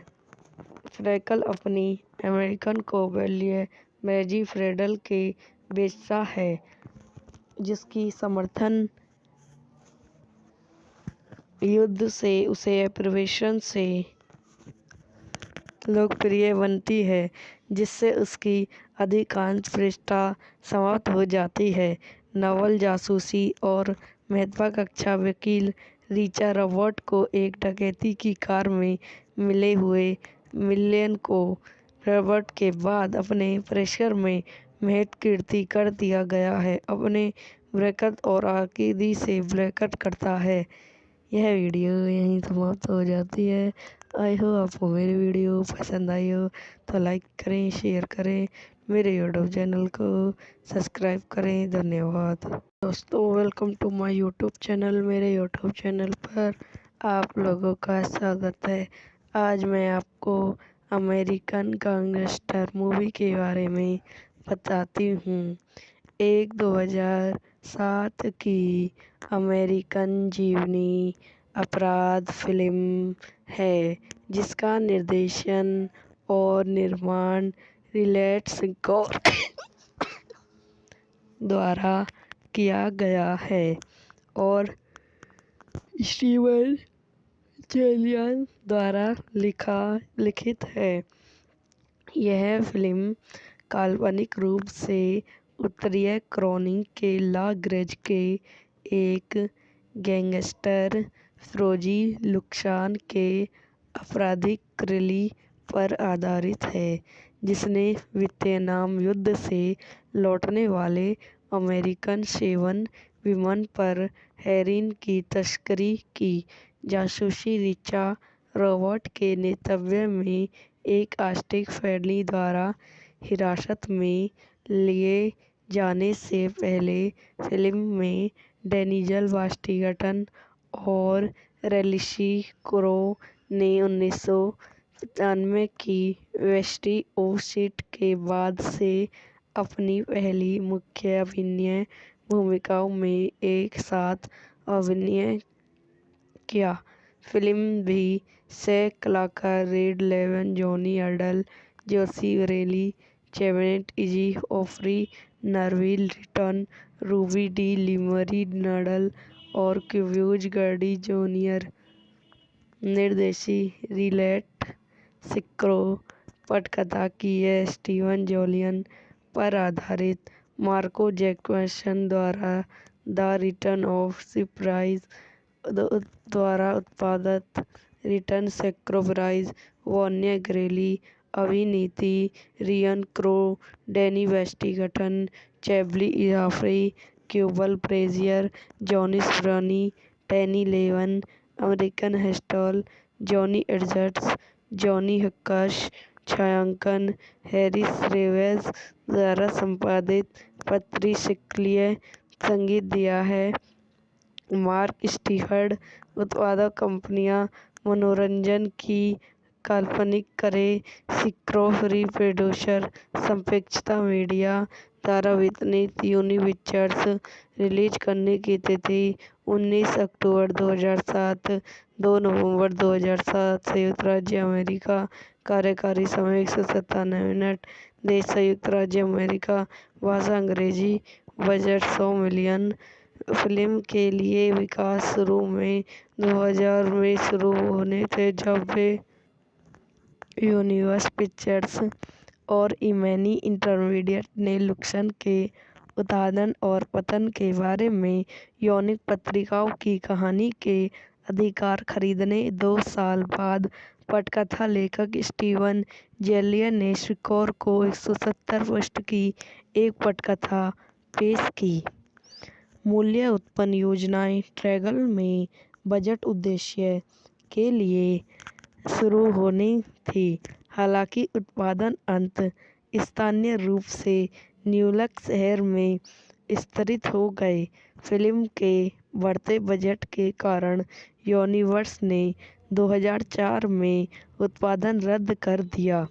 फ्रैंकल अपनी अमेरिकन को वैल्यू मैजी फ्रेडल के बेचता है, जिसकी समर्थन युद्ध से उसे प्रवेशन से लोकप्रिय बनती है, जिससे उसकी अधिकांश प्रतिष्ठा समाप्त हो जाती है। नवल जासूसी और महत्वाकांक्षी वकील रिचर्ड रॉबर्ट को एक डकैती की कार में मिले हुए मिलियन को रॉबर्ट के बाद अपने परिसर में महत्व कीर्ति कर दिया गया है, अपने बरकत और आकीदी से बरकत करता है। यह वीडियो यहीं समाप्त हो जाती है। आई होप आपको मेरी वीडियो पसंद आई हो तो लाइक करें, शेयर करें, मेरे यूट्यूब चैनल को सब्सक्राइब करें। धन्यवाद दोस्तों, welcome to my YouTube channel. मेरे यूट्यूब चैनल पर आप लोगों का स्वागत है। आज मैं आपको अमेरिकन गैंगस्टर मूवी के बारे में बताती हूँ। एक 2007 की अमेरिकन जीवनी अपराध फिल्म है, जिसका निर्देशन और निर्माण रिलेट स्कॉर द्वारा किया गया है और स्टीवन चेलियन द्वारा लिखित है। यह फिल्म काल्पनिक रूप से उत्तरीय कैरोलिना के ला ग्रेंज के एक गैंगस्टर फ्रोजी लुक्सान के आपराधिक रैली पर आधारित है, जिसने वियतनाम युद्ध से लौटने वाले अमेरिकन सेवन विमान पर हेरोइन की तस्करी की जासूसी रिचा रॉबर्ट के नेतृत्व में एक आस्तिक फैमिली द्वारा हिरासत में लिए जाने से पहले। फिल्म में डेनिजल वाशिंगटन और रेलिसी क्रो ने 1995 की वेस्टी ओसिट के बाद से अपनी पहली मुख्य अभिनय भूमिकाओं में एक साथ अभिनय किया। फिल्म भी सह कलाकार रेड लेवन, जॉनी अर्डल, जोशी रेली, चेवेट इजी ऑफरी, नरविल रिटन, रूबी डी लिमरी नडल और क्यूब्यूज गर्डी जूनियर। निर्देशी रिलेट सिक्रो। पटकथा की है स्टीवन जोलियन पर आधारित मार्को जैक्सन द्वारा द रिटर्न ऑफ सरप्राइज द्वारा उत्पादित। रिटर्न सरप्राइज वॉन्या ग्रेली। अभिनीति रियन क्रो, डैनी वेस्टिंगटन, चैबली इजाफरी, क्यूबल ब्रेजियर, जॉनी स्प्रनी, टैनी लेवन। अमेरिकन हस्टल जॉनी एडजर्ट्स, जॉनी हक्काश। छायांकन हैरिस रेवेस द्वारा संपादित। पत्री शिकलिय। संगीत दिया है मार्क स्टीफर्ड। उत्पादक कंपनियां मनोरंजन की काल्पनिक करें सिक्रो फ्री प्रोड्यूसर। संक्षिप्तता मीडिया द्वारा वितरित यूनिपिक्चर्स। रिलीज करने की तिथि 19 अक्टूबर 2007, 2 नवंबर 2007। संयुक्त राज्य अमेरिका। कार्यकारी समय 197 मिनट। देश संयुक्त राज्य अमेरिका। भाषा अंग्रेजी। Budget 100 million. फिल्म के लिए विकास शुरू में 2000 में शुरू होने थे, जब वे यूनिवर्सल पिक्चर्स और इमैनी इंटरमीडिएट ने लुक्सन के उत्थान और पतन के बारे में यौनिक पत्रिकाओं की कहानी के अधिकार खरीदने 2 साल बाद पटकथा लेखक स्टीवन जेलियन ने स्कोर को 170 पृष्ठ की एक पटकथा पेश की। मूल्य उत्पन्न योजनाएं ट्रैगल में बजट उद्देश्य के लिए शुरू होनी थी, हालांकि उत्पादन अंत स्थानीय रूप से न्यूयॉर्क शहर में स्तरित हो गए। फिल्म के बढ़ते बजट के कारण यूनिवर्सल ने 2004 में उत्पादन रद्द कर दिया।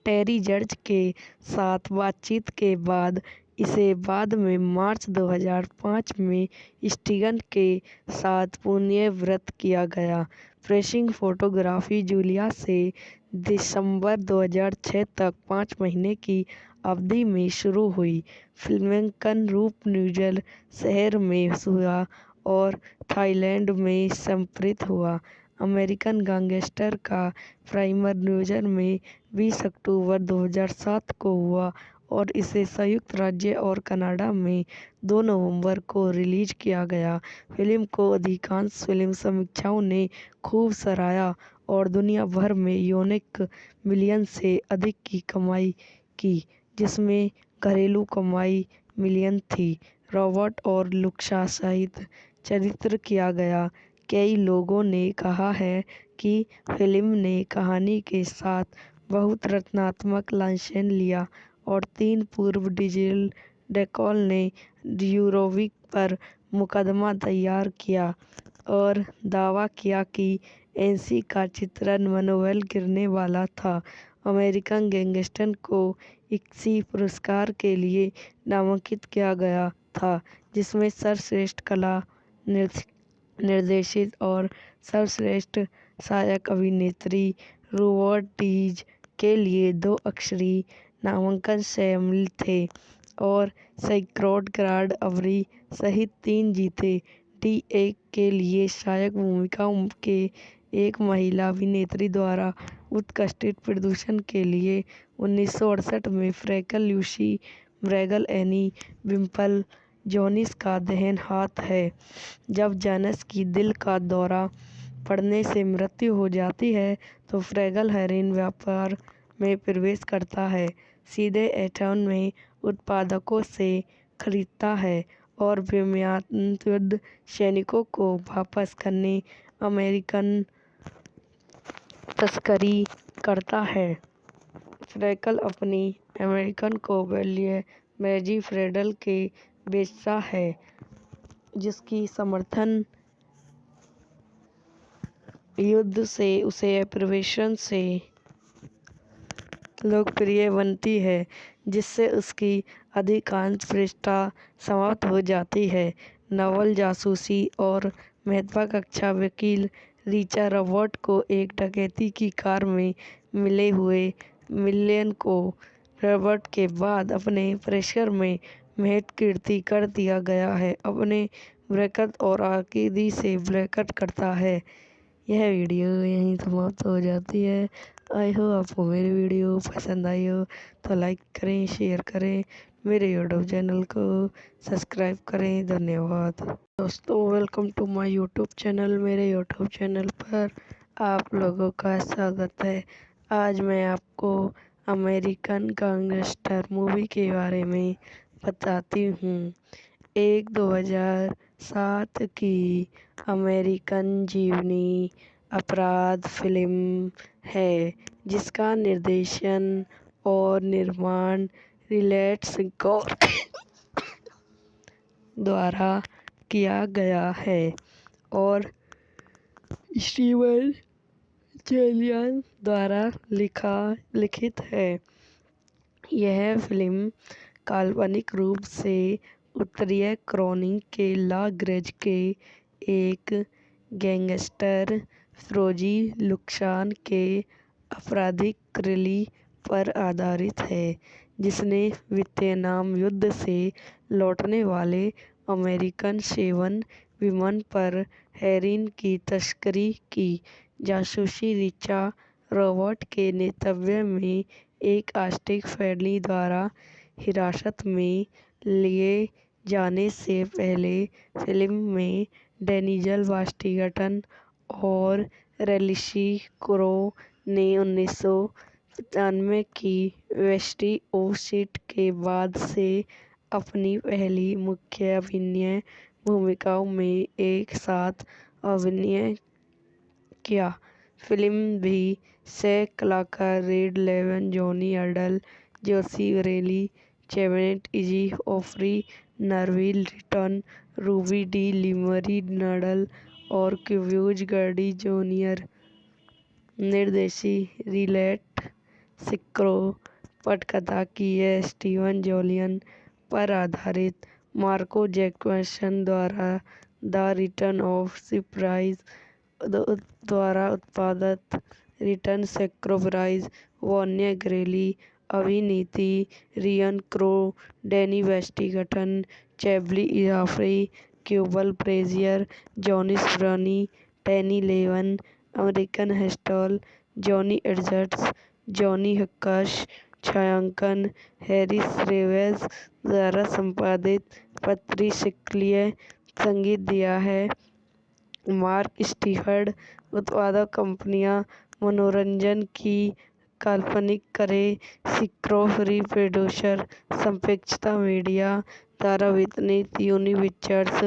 टेरी जॉर्ज के साथ बातचीत के बाद इसे बाद में मार्च 2005 में स्टीगन के साथ पुनर्व्यवस्थित किया गया। प्रेसिंग फोटोग्राफी जूलिया से दिसंबर 2006 तक 5 महीने की अवधि में शुरू हुई। फिल्मांकन रूप न्यूयॉर्क शहर में हुआ और थाईलैंड में संप्रेषित हुआ। अमेरिकन गैंगस्टर का प्रीमियर न्यूयॉर्क में 20 अक्टूबर 2007 को हुआ और इसे संयुक्त राज्य और कनाडा में 2 नवंबर को रिलीज किया गया। फिल्म को अधिकांश फिल्म समीक्षकों ने खूब सराहा और दुनिया भर में $1 मिलियन से अधिक की कमाई की, जिसमें घरेलू कमाई मिलियन थी। रॉबर्ट और लुक्सा सहित चरित्र किया गया। कई लोगों ने कहा है कि फिल्म ने कहानी के साथ बहुत रचनात्मक लाइसेंस लिया और 3 पूर्व डिजिटल डेकॉल ने यूरोविक पर मुकदमा दायर किया और दावा किया कि एनसी का चित्रण मनोबल गिरने वाला था। अमेरिकन गैंगस्टर को इक्सी पुरस्कार के लिए नामांकित किया गया था, जिसमें सर्वश्रेष्ठ कला, नृत्य निर्देशित और सर्वश्रेष्ठ सहायक अभिनेत्री रोबर्ट डीज के लिए 2 अक्षरी नामांकन शामिल थे और सैकड़ों ग्रैंड अवरी सहित 3 जीते। डी एक के लिए सहायक भूमिकाओं के एक महिला अभिनेत्री द्वारा उत्कृष्ट प्रदर्शन के लिए 1968 में फ्रैंकल लूसी ब्रैगल एनी विम्पल जोनिस का देन हाथ है। जब जेनस की दिल का दौरा पड़ने से मृत्यु हो जाती है तो फ्रैगल हेरोइन व्यापार में प्रवेश करता है, सीधे एटॉन में उत्पादकों से खरीदता है और बेमियाद युद्ध सैनिकों को वापस करने अमेरिकन तस्करी करता है। फ्रैगल अपनी अमेरिकन को वैल्यू मैजी फ्रेडल के बेचता है, जिसकी समर्थन युद्ध से उसे प्रवेशन से लोकप्रिय बनती है, जिससे उसकी अधिकांश प्रतिष्ठा समाप्त हो जाती है। नवल जासूसी और महत्वाकांक्षी वकील रिचर्ड रॉबर्ट को एक डकैती की कार में मिले हुए मिलियन को रॉबर्ट के बाद अपने परिसर में महत्व कीर्ति कर दिया गया है, अपने ब्रैकेट और आकिदी से ब्रैकेट करता है। यह वीडियो यहीं समाप्त हो जाती है। आई होप आपको मेरी वीडियो पसंद आई हो तो लाइक करें, शेयर करें, मेरे यूट्यूब चैनल को सब्सक्राइब करें। धन्यवाद दोस्तों, welcome to my YouTube channel. मेरे यूट्यूब चैनल पर आप लोगों का स्वागत है। आज मैं आपको अमेरिकन गैंगस्टर मूवी के बारे में बताती हूँ। एक 2007 की अमेरिकन जीवनी अपराध फिल्म है, जिसका निर्देशन और निर्माण रिचर्ड स्कॉट द्वारा किया गया है और स्टीवन जेलियन द्वारा लिखित है। यह फिल्म काल्पनिक रूप से उत्तरीय क्रॉनिक के ला ग्रेज के एक गैंगस्टर फ्रोजी लुक्सान के आपराधिक रैली पर आधारित है, जिसने वियतनाम युद्ध से लौटने वाले अमेरिकन सेवन विमान पर हेरोइन की तस्करी की जासूसी रिचर्ड रॉबर्ट के नेतृत्व में एक आर्टिस्ट फैमिली द्वारा हिरासत में लिए जाने से पहले फिल्म में डेनियल वाशिंगटन और रैलिसी क्रो ने 1995 की वेस्टी ओसिट के बाद से अपनी पहली मुख्य अभिनय भूमिकाओं में एक साथ अभिनय किया। फिल्म भी से कलाकार रेड लेवन, जॉनी अर्डल, जोशी रेली, चेवेट इजी ऑफरी, नरविल रिटर्न, रूबी डी लिमरी नडल और क्यूब्यूज गर्डी जूनियर। निर्देशी रिलेट सिक्रो। पटकथा की है स्टीवन जोलियन पर आधारित मार्को जैक्सन द्वारा द रिटर्न ऑफ सरप्राइज द्वारा उत्पादित रिटर्न सरप्राइज। वॉन्या ग्रेली अभिनीति रियन क्रो, डैनी वेस्टिंगटन, चैबली इजाफरी, क्यूबल ब्रेजियर, जॉनिस ब्रनी, टैनी लेवन, अमेरिकन हेस्टल, जॉनी एडजर्ट्स, जॉनी हक्कश। छायांकन हैरिस रेवेज द्वारा संपादित। पत्रिशक्लीय संगीत दिया है मार्क स्टीफर्ड। उत्पादक कंपनियां मनोरंजन की काल्पनिक करें सिक्रो फ्री प्रोड्यूसर। संपेक्षता मीडिया द्वारा वितरित यूनी पिक्चर्स।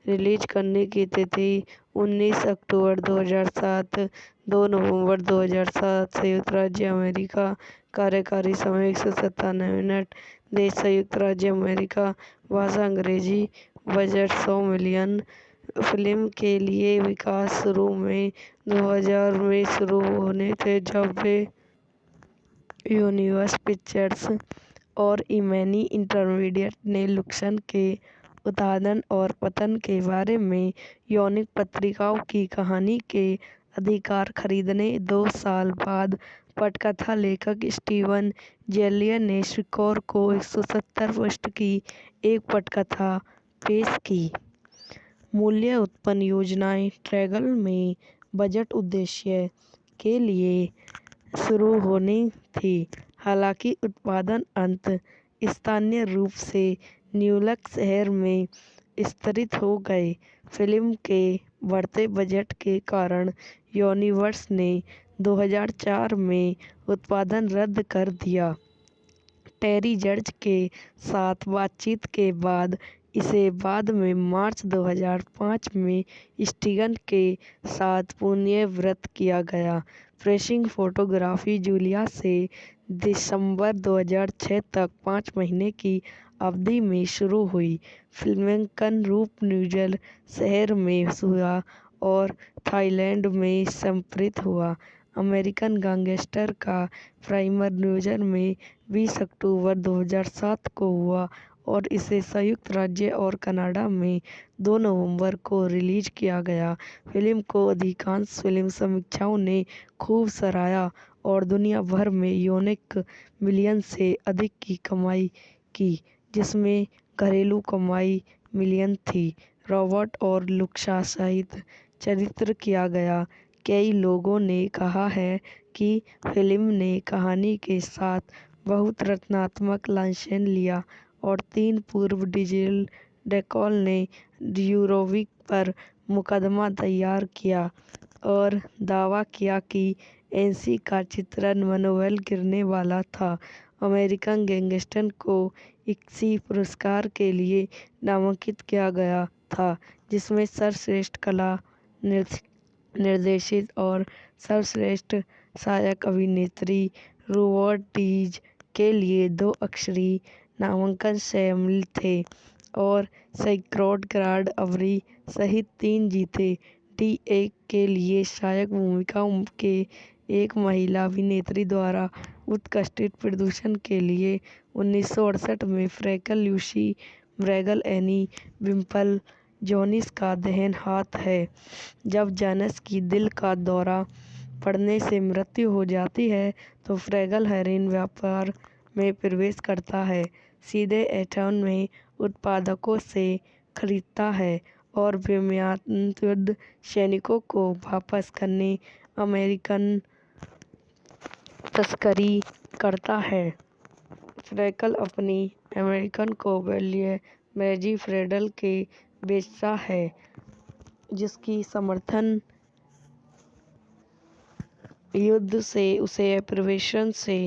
रिलीज करने की तिथि 19 अक्टूबर 2007, 2 नवंबर 2007। संयुक्त राज्य अमेरिका। कार्यकारी समय 197 मिनट। देश संयुक्त राज्य अमेरिका। भाषा अंग्रेजी। Budget 100 million. फिल्म के लिए विकास शुरू में 2000 में शुरू होने थे, जब वे यूनिवर्सल पिक्चर्स और इमैनी इंटरमीडिएट ने लुक्सन के उत्थान और पतन के बारे में यौनिक पत्रिकाओं की कहानी के अधिकार खरीदने 2 साल बाद पटकथा लेखक स्टीवन जेलियर ने शिकोर को 170 पृष्ठ की एक पटकथा पेश की। मूल्य उत्पन्न योजनाएं ट्रेगल में बजट उद्देश्य के लिए शुरू होनी थी। हालांकि उत्पादन अंत स्थानीय रूप से न्यूयॉर्क शहर में स्तरित हो गए। फिल्म के बढ़ते बजट के कारण यूनिवर्सल ने 2004 में उत्पादन रद्द कर दिया। टेरी जॉर्ज के साथ बातचीत के बाद इसे बाद में मार्च 2005 में स्टीगन के साथ पुनर्निर्मित किया गया। प्रेसिंग फोटोग्राफी जूलिया से दिसंबर 2006 तक 5 महीने की अवधि में शुरू हुई। फिल्मांकन रूप न्यूयॉर्क शहर में हुआ और थाईलैंड में संप्रेषित हुआ। अमेरिकन गैंगस्टर का प्रीमियर न्यूयॉर्क में 20 अक्टूबर 2007 को हुआ और इसे संयुक्त राज्य और कनाडा में 2 नवंबर को रिलीज किया गया। फिल्म को अधिकांश फिल्म समीक्षकों ने खूब सराहा और दुनिया भर में $1 मिलियन से अधिक की कमाई की, जिसमें घरेलू कमाई मिलियन थी। रॉबर्ट और लुक्सा सहित चरित्र किया गया। कई लोगों ने कहा है कि फिल्म ने कहानी के साथ बहुत रचनात्मक लाइसेंस लिया और 3 पूर्व डीजे डेकॉल ने यूरोविक पर मुकदमा दायर किया और दावा किया कि एनसी का चित्रण मनोबल गिरने वाला था। अमेरिकन गैंगस्टर को इक्सी पुरस्कार के लिए नामांकित किया गया था, जिसमें सर्वश्रेष्ठ कला निर्देशित और सर्वश्रेष्ठ सहायक अभिनेत्री रोबर्ट डीज के लिए 2 अक्षरी नामांकन शामिल थे और सैकड़ों ग्रैंड अवार्ड सहित 3 जीते। डी के लिए सहायक भूमिकाओं के एक महिला अभिनेत्री द्वारा उत्कृष्ट प्रदर्शन के लिए 1968 में फ्रैंक लूसी ब्रैगल एनी विम्पल जोनिस का देहांत हाथ है। जब जोनिस की दिल का दौरा पड़ने से मृत्यु हो जाती है तो फ्रैगल हेरोइन व्यापार में प्रवेश करता है, सीधे एटॉन में उत्पादकों से खरीदता है और बेमियाद युद्ध सैनिकों को वापस करने अमेरिकन तस्करी करता है। फ्रैगल अपनी अमेरिकन को वैल्यू मैजी फ्रेडल के बेचता है, जिसकी समर्थन युद्ध से उसे प्रवेशन से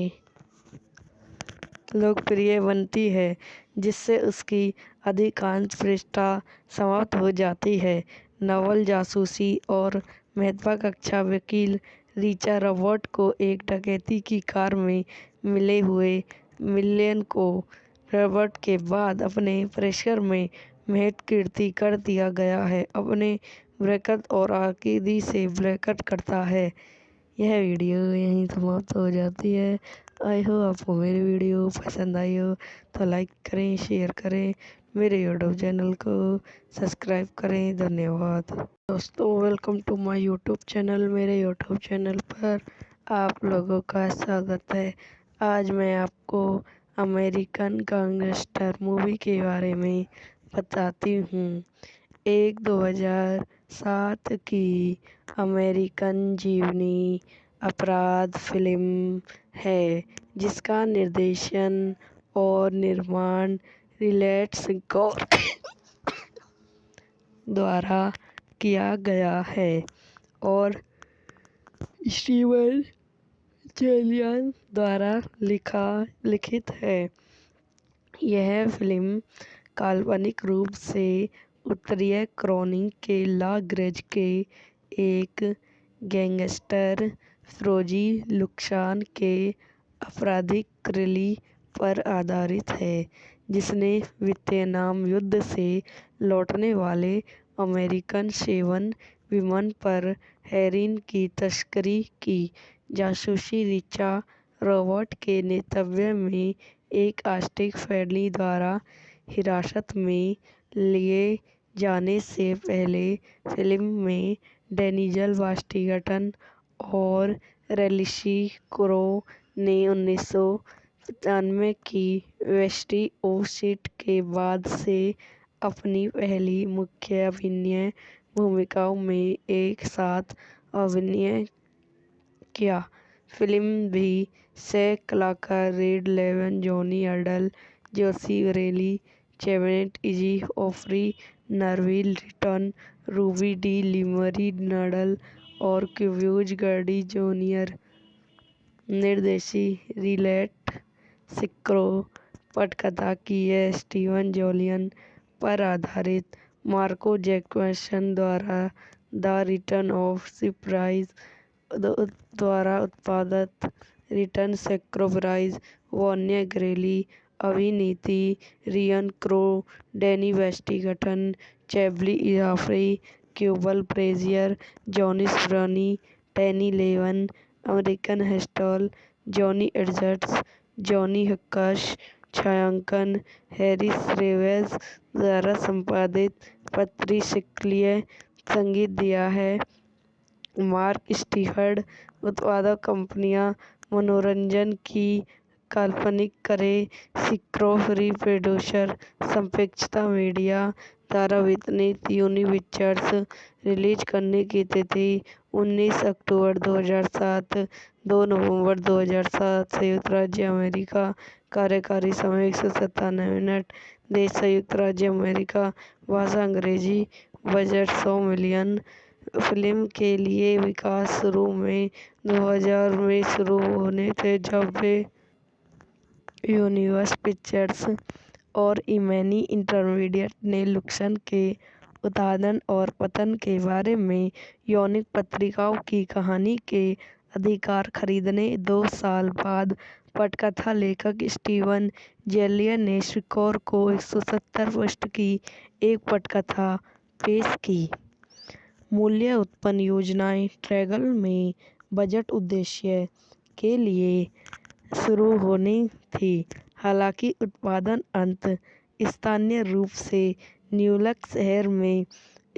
लोकप्रिय बनती है, जिससे उसकी अधिकांश प्रतिष्ठा समाप्त हो जाती है। नवल जासूसी और महत्वाकांक्षी वकील रिचर्ड रॉबर्ट को एक डकैती की कार में मिले हुए मिलियन को रॉबर्ट के बाद अपने परिसर में महत्व कीर्ति कर दिया गया है, अपने ब्रैकेट और आकिदी से ब्रैकेट करता है। यह वीडियो यहीं समाप्त हो जाती है। आई होप आपको मेरी वीडियो पसंद आई हो तो लाइक करें, शेयर करें, मेरे यूट्यूब चैनल को सब्सक्राइब करें। धन्यवाद दोस्तों, welcome to my YouTube channel. मेरे यूट्यूब चैनल पर आप लोगों का स्वागत है। आज मैं आपको अमेरिकन गैंगस्टर मूवी के बारे में बताती हूँ। एक 2007 की अमेरिकन जीवनी अपराध फिल्म है, जिसका निर्देशन और निर्माण रिडले स्कॉट द्वारा किया गया है और स्टीवन जेलियर द्वारा लिखित है। यह फिल्म काल्पनिक रूप से उत्तरीय कैरोलिना के ला ग्रेज के एक गैंगस्टर फ्रोजी लुक्सान के आपराधिक क्रली पर आधारित है, जिसने वियतनाम युद्ध से लौटने वाले अमेरिकन सेना विमान पर हेरोइन की तस्करी की। जासूसी रिचर्ड रॉबर्ट के नेतृत्व में एक आर्टिस्ट फैमिली द्वारा हिरासत में लिए जाने से पहले फिल्म में डेनिजल वाशिंगटन और रेलिशी क्रो ने 1995 की वेस्टी ओसिट के बाद से अपनी पहली मुख्य अभिनय भूमिकाओं में एक साथ अभिनय किया। फिल्म भी से कलाकार रेड लेवन, जॉनी अर्डल, जोशी रेली, चेवेट इजी ऑफरी, नरविल रिटर्न, रूबी डी लिमरी नडल और क्यूब्यूज गर्डी जूनियर निर्देशी रिलेट सिक्रो। पटकथा की है स्टीवन जोलियन पर आधारित मार्को जैक्सन द्वारा द रिटर्न ऑफ सरप्राइज द्वारा उत्पादित रिटर्न सरप्राइज वॉन्या ग्रेली अभिनीति रियन क्रो, डैनी वेस्टिंगटन, चैबली इजाफरी, क्यूबल ब्रेजियर, जॉनी स्प्रनी, टैनी लेवन, अमेरिकन हेस्टल, जॉनी एडजर्ट्स, जॉनी हक्काश, छायांकन हैरिस रेवेज द्वारा संपादित पत्रिशक्लीय संगीत दिया है मार्क स्टीफर्ड। उत्पादक कंपनियां मनोरंजन की काल्पनिक करे सिक्रो फ्री प्रोड्यूसर संपेक्षता मीडिया द्वारा वितरित यूनी पिक्चर्स। रिलीज करने की तिथि 19 अक्टूबर 2007, 2 नवंबर 2007। संयुक्त राज्य अमेरिका। कार्यकारी समय 197 मिनट। देश संयुक्त राज्य अमेरिका। भाषा अंग्रेजी। Budget 100 million. फिल्म के लिए विकास शुरू में 2000 में शुरू होने थे जब वे यूनिवर्सल पिक्चर्स और इमैनी इंटरमीडिएट ने लुक्सन के उत्थान और पतन के बारे में यौनिक पत्रिकाओं की कहानी के अधिकार खरीदने 2 साल बाद पटकथा लेखक स्टीवन जेलियर ने सिक्रो को 170 पृष्ठ की एक पटकथा पेश की। मूल्य उत्पन्न योजनाएं ट्रैगल में बजट उद्देश्य के लिए शुरू होनी थी, हालांकि उत्पादन अंत स्थानीय रूप से न्यूयॉर्क शहर में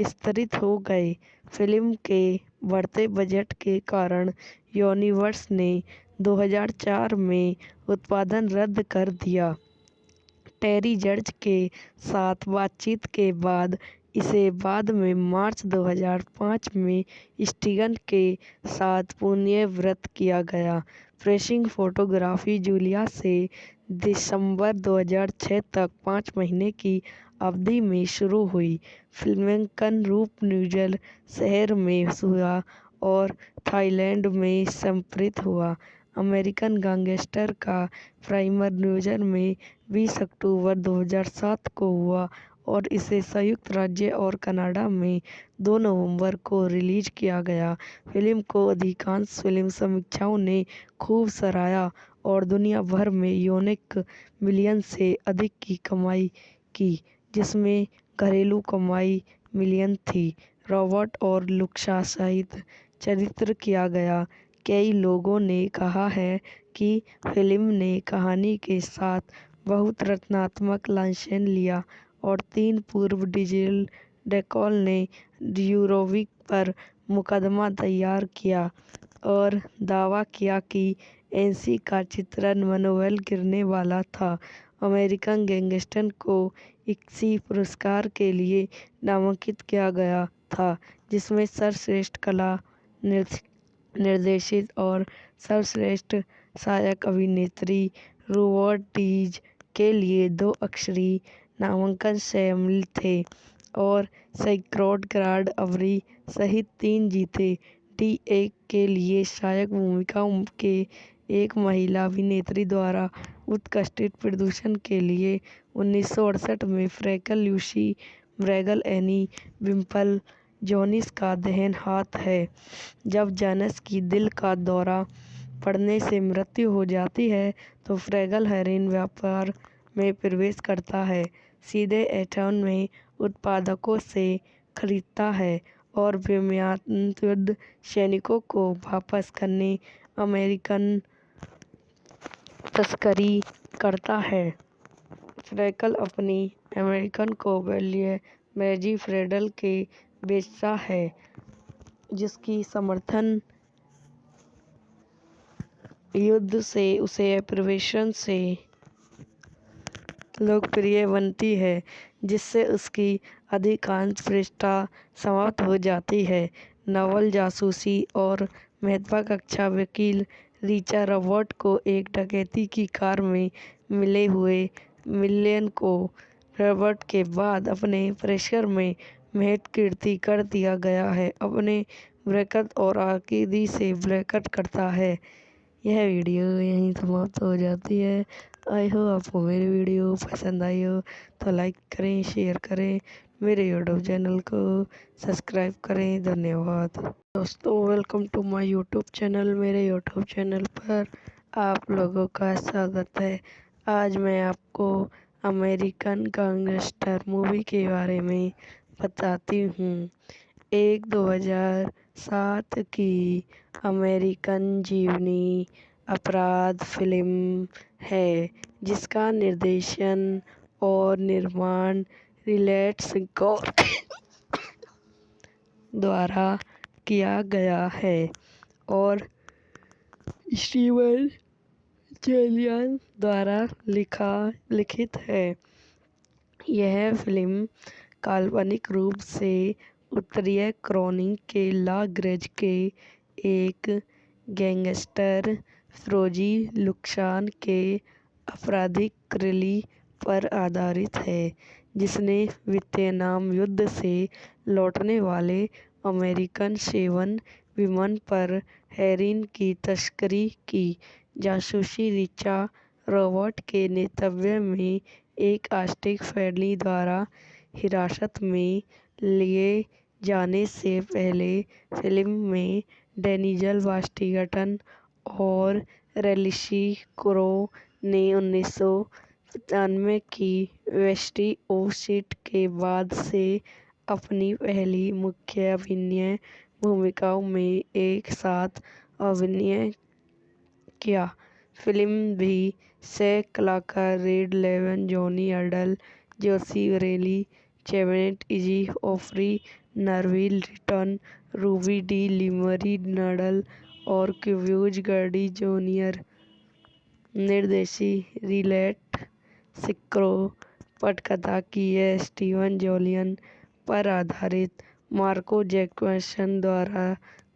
स्तरित हो गए। फिल्म के बढ़ते बजट के कारण यूनिवर्सल ने 2004 में उत्पादन रद्द कर दिया। टेरी जॉर्ज के साथ बातचीत के बाद इसे बाद में मार्च 2005 में स्टीगन के साथ पुनर्व्यवस्थित किया गया। प्रेसिंग फोटोग्राफी जूलिया से दिसंबर 2006 तक 5 महीने की अवधि में शुरू हुई। फिल्मांकन रूप न्यूयॉर्क शहर में हुआ और थाईलैंड में संप्रेषित हुआ। अमेरिकन गैंगस्टर का प्रीमियर न्यूयॉर्क में 20 अक्टूबर 2007 को हुआ और इसे संयुक्त राज्य और कनाडा में 2 नवंबर को रिलीज किया गया। फिल्म को अधिकांश फिल्म समीक्षकों ने खूब सराहा और दुनिया भर में $1 मिलियन से अधिक की कमाई की, जिसमें घरेलू कमाई मिलियन थी। रॉबर्ट और लुक्सा सहित चरित्र किया गया। कई लोगों ने कहा है कि फिल्म ने कहानी के साथ बहुत रचनात्मक लाइसेंस लिया और 3 पूर्व डिजिटल डेकॉल ने यूरोविक पर मुकदमा दायर किया और दावा किया कि एनसी का चित्रण मनोबल गिरने वाला था। अमेरिकन गैंगस्टर को इक्सी पुरस्कार के लिए नामांकित किया गया था, जिसमें सर्वश्रेष्ठ कला निर्देशित और सर्वश्रेष्ठ सहायक अभिनेत्री रोबर्ट डीज के लिए 2 अक्षरी नामांकन शामिल थे और सैकड़ों ग्रैंड अवरी सहित 3 जीते। डी के लिए सहायक भूमिकाओं के एक महिला अभिनेत्री द्वारा उत्कृष्ट प्रदर्शन के लिए 1968 में फ्रैंकल लूसी ब्रैगल एनी विम्पल जोनिस का दाहिना हाथ है। जब जोनिस की दिल का दौरा पड़ने से मृत्यु हो जाती है तो फ्रैगल हेरोइन व्यापार में प्रवेश करता है, सीधे एथेन में उत्पादकों से खरीदता है और विमानयुद्ध सैनिकों को वापस करने अमेरिकन तस्करी करता है। फ्रैगल अपनी अमेरिकन को वैल्यू मैजी फ्रेडल के बेचता है, जिसकी समर्थन युद्ध से उसे प्रवेशन से लोकप्रिय बनती है, जिससे उसकी अधिकांश पृष्ठा समाप्त हो जाती है। नवल जासूसी और महत्वाकांक्षा वकील रिचा रॉबर्ट को एक डकैती की कार में मिले हुए मिलियन को रॉबर्ट के बाद अपने परिसर में महत्व कीर्ति कर दिया गया है, अपने बरकत और आकीदी से बरकत करता है। यह वीडियो यहीं समाप्त हो जाती है। आई होप आपको मेरी वीडियो पसंद आई हो तो लाइक करें, शेयर करें, मेरे यूट्यूब चैनल को सब्सक्राइब करें। धन्यवाद दोस्तों, welcome to my YouTube channel. मेरे यूट्यूब चैनल पर आप लोगों का स्वागत है। आज मैं आपको अमेरिकन गैंगस्टर मूवी के बारे में बताती हूँ। एक 2007 की अमेरिकन जीवनी अपराध फिल्म है, जिसका निर्देशन और निर्माण रिचर्ड स्कॉट द्वारा किया गया है और स्टीवन जेलियन द्वारा लिखित है। यह फिल्म काल्पनिक रूप से उत्तरीय क्रॉनिक के लाग्रज के एक गैंगस्टर फ्रोजी लुक्सान के आपराधिक रैली पर आधारित है, जिसने वियतनाम युद्ध से लौटने वाले अमेरिकन सेवन विमान पर हेरोइन की तस्करी की। जासूसी रिचा रॉबर्ट के नेतृत्व में एक आस्तिक फैमिली द्वारा हिरासत में लिए जाने से पहले फिल्म में डेनियल वाशिंगटन और रैलिसी क्रो ने 1995 की वेस्टी ओसिट के बाद से अपनी पहली मुख्य अभिनय भूमिकाओं में एक साथ अभिनय किया। फिल्म भी से कलाकार रेड लेवन, जॉनी अर्डल, जोशी रेली, चेवेट इजी ओफ्री, नरविल रिटन, रूबी डी लिमरी नडल और क्यूब्यूज गर्डी जूनियर निर्देशी रिलेट सिक्रो। पटकथा की है स्टीवन जेलियन पर आधारित मार्को जैक्सन द्वारा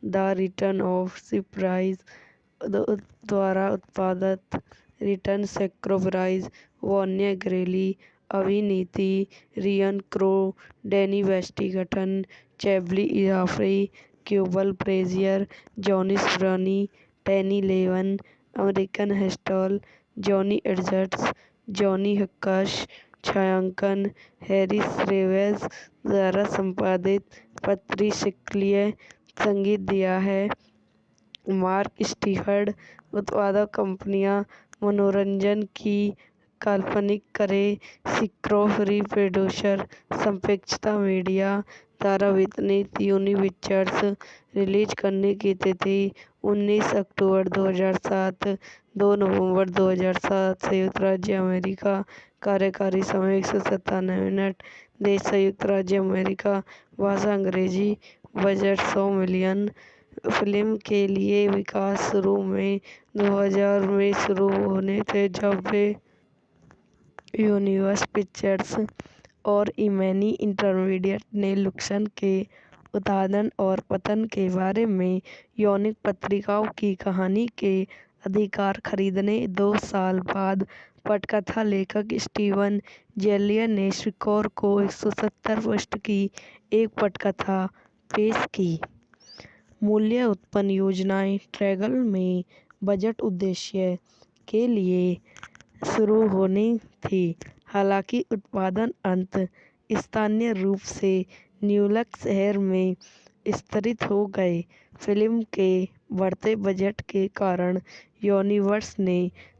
द रिटर्न ऑफ सरप्राइज द्वारा उत्पादित रिटर्न सरप्राइज वॉन्या ग्रेली अभिनीति रियन क्रो, डैनी वेस्टिंगटन, चैबली इजाफरी, क्यूबल ब्रेजियर, जॉनी स्प्रनी, टैनी लेवन, अमेरिकन हेस्टल, जॉनी एडजर्ट्स, जॉनी हक्काश, छायांकन हैरिस रेवेज द्वारा संपादित पत्री शिकलिय संगीत दिया है मार्क स्टीफर्ड। उत्पादक कंपनियां मनोरंजन की काल्पनिक करे सिक्रो फ्री प्रोड्यूसर संपेक्षता मीडिया द्वारा वितरित यूनिपिक्चर्स। रिलीज करने की तिथि 19 अक्टूबर 2007, 2 नवंबर 2007। संयुक्त राज्य अमेरिका। कार्यकारी समय 197 मिनट। देश संयुक्त राज्य अमेरिका। भाषा अंग्रेजी। Budget 100 million. फिल्म के लिए विकास शुरू में 2000 में शुरू होने थे, जब वे यूनिवर्सल पिक्चर्स और इमैनी इंटरमीडिएट ने लुक्सन के उत्थान और पतन के बारे में यौनिक पत्रिकाओं की कहानी के अधिकार खरीदने 2 साल बाद पटकथा लेखक स्टीवन जेलियन ने स्कोर को 170 पृष्ठ की एक पटकथा पेश की। मूल्य उत्पन्न योजनाएं ट्रैगल में बजट उद्देश्य के लिए शुरू होनी थी, हालांकि उत्पादन अंत स्थानीय रूप से न्यूयॉर्क शहर में स्तरित हो गए। फिल्म के बढ़ते बजट के कारण यूनिवर्सल ने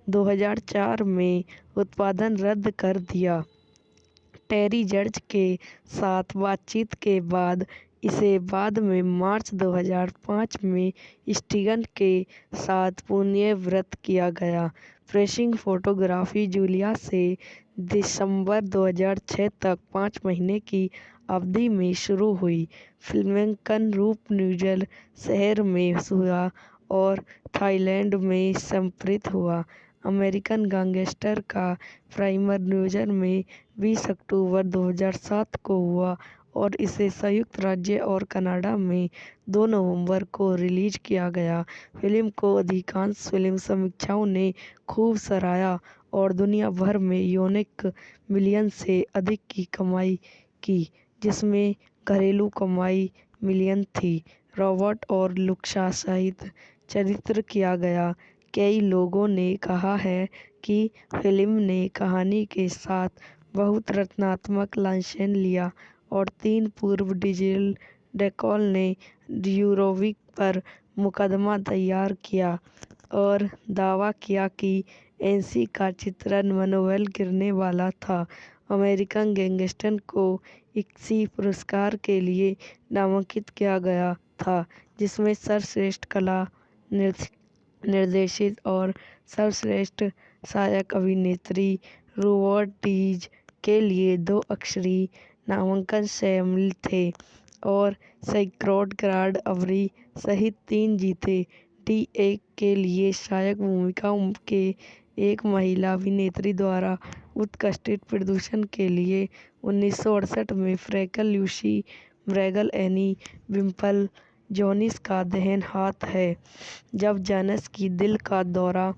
2004 में उत्पादन रद्द कर दिया। टेरी जॉर्ज के साथ बातचीत के बाद इसे बाद में मार्च 2005 में स्टीगन के साथ पुनर्व्रत किया गया। प्रेसिंग फोटोग्राफी जूलिया से दिसंबर 2006 तक 5 महीने की अवधि में शुरू हुई। फिल्मांकन रूप न्यूज़ीलैंड शहर में हुआ और थाईलैंड में संप्रेषित हुआ। अमेरिकन गैंगस्टर का प्रीमियर न्यूज़ीलैंड में 20 अक्टूबर 2007 को हुआ और इसे संयुक्त राज्य और कनाडा में 2 नवंबर को रिलीज किया गया। फिल्म को अधिकांश फिल्म समीक्षकों ने खूब सराहा और दुनिया भर में $1 मिलियन से अधिक की कमाई की, जिसमें घरेलू कमाई मिलियन थी। रॉबर्ट और लुक्सा सहित चरित्र किया गया। कई लोगों ने कहा है कि फिल्म ने कहानी के साथ बहुत रचनात्मक लाइसेंस लिया और 3 पूर्व डिजिटल डेकॉल ने यूरोविक पर मुकदमा दायर किया और दावा किया कि एनसी का चित्रण मनोबल गिरने वाला था। अमेरिकन गैंगस्टर को इक्सी पुरस्कार के लिए नामांकित किया गया था, जिसमें सर्वश्रेष्ठ कला, निर्देशित और सर्वश्रेष्ठ सहायक अभिनेत्री रोबर्ट डीज के लिए 2 अक्षरी नामांकन शामिल थे और सैकड़ों ग्रैंड अवार्ड सहित 3 जीते। डी एक के लिए सहायक भूमिका के एक महिला अभिनेत्री द्वारा उत्कृष्ट प्रदर्शन के लिए 1968 में फ्रैंक लूसी ब्रैगल एनी विम्पल जोनिस का देहांत हाथ है। जब जोनिस की दिल का दौरा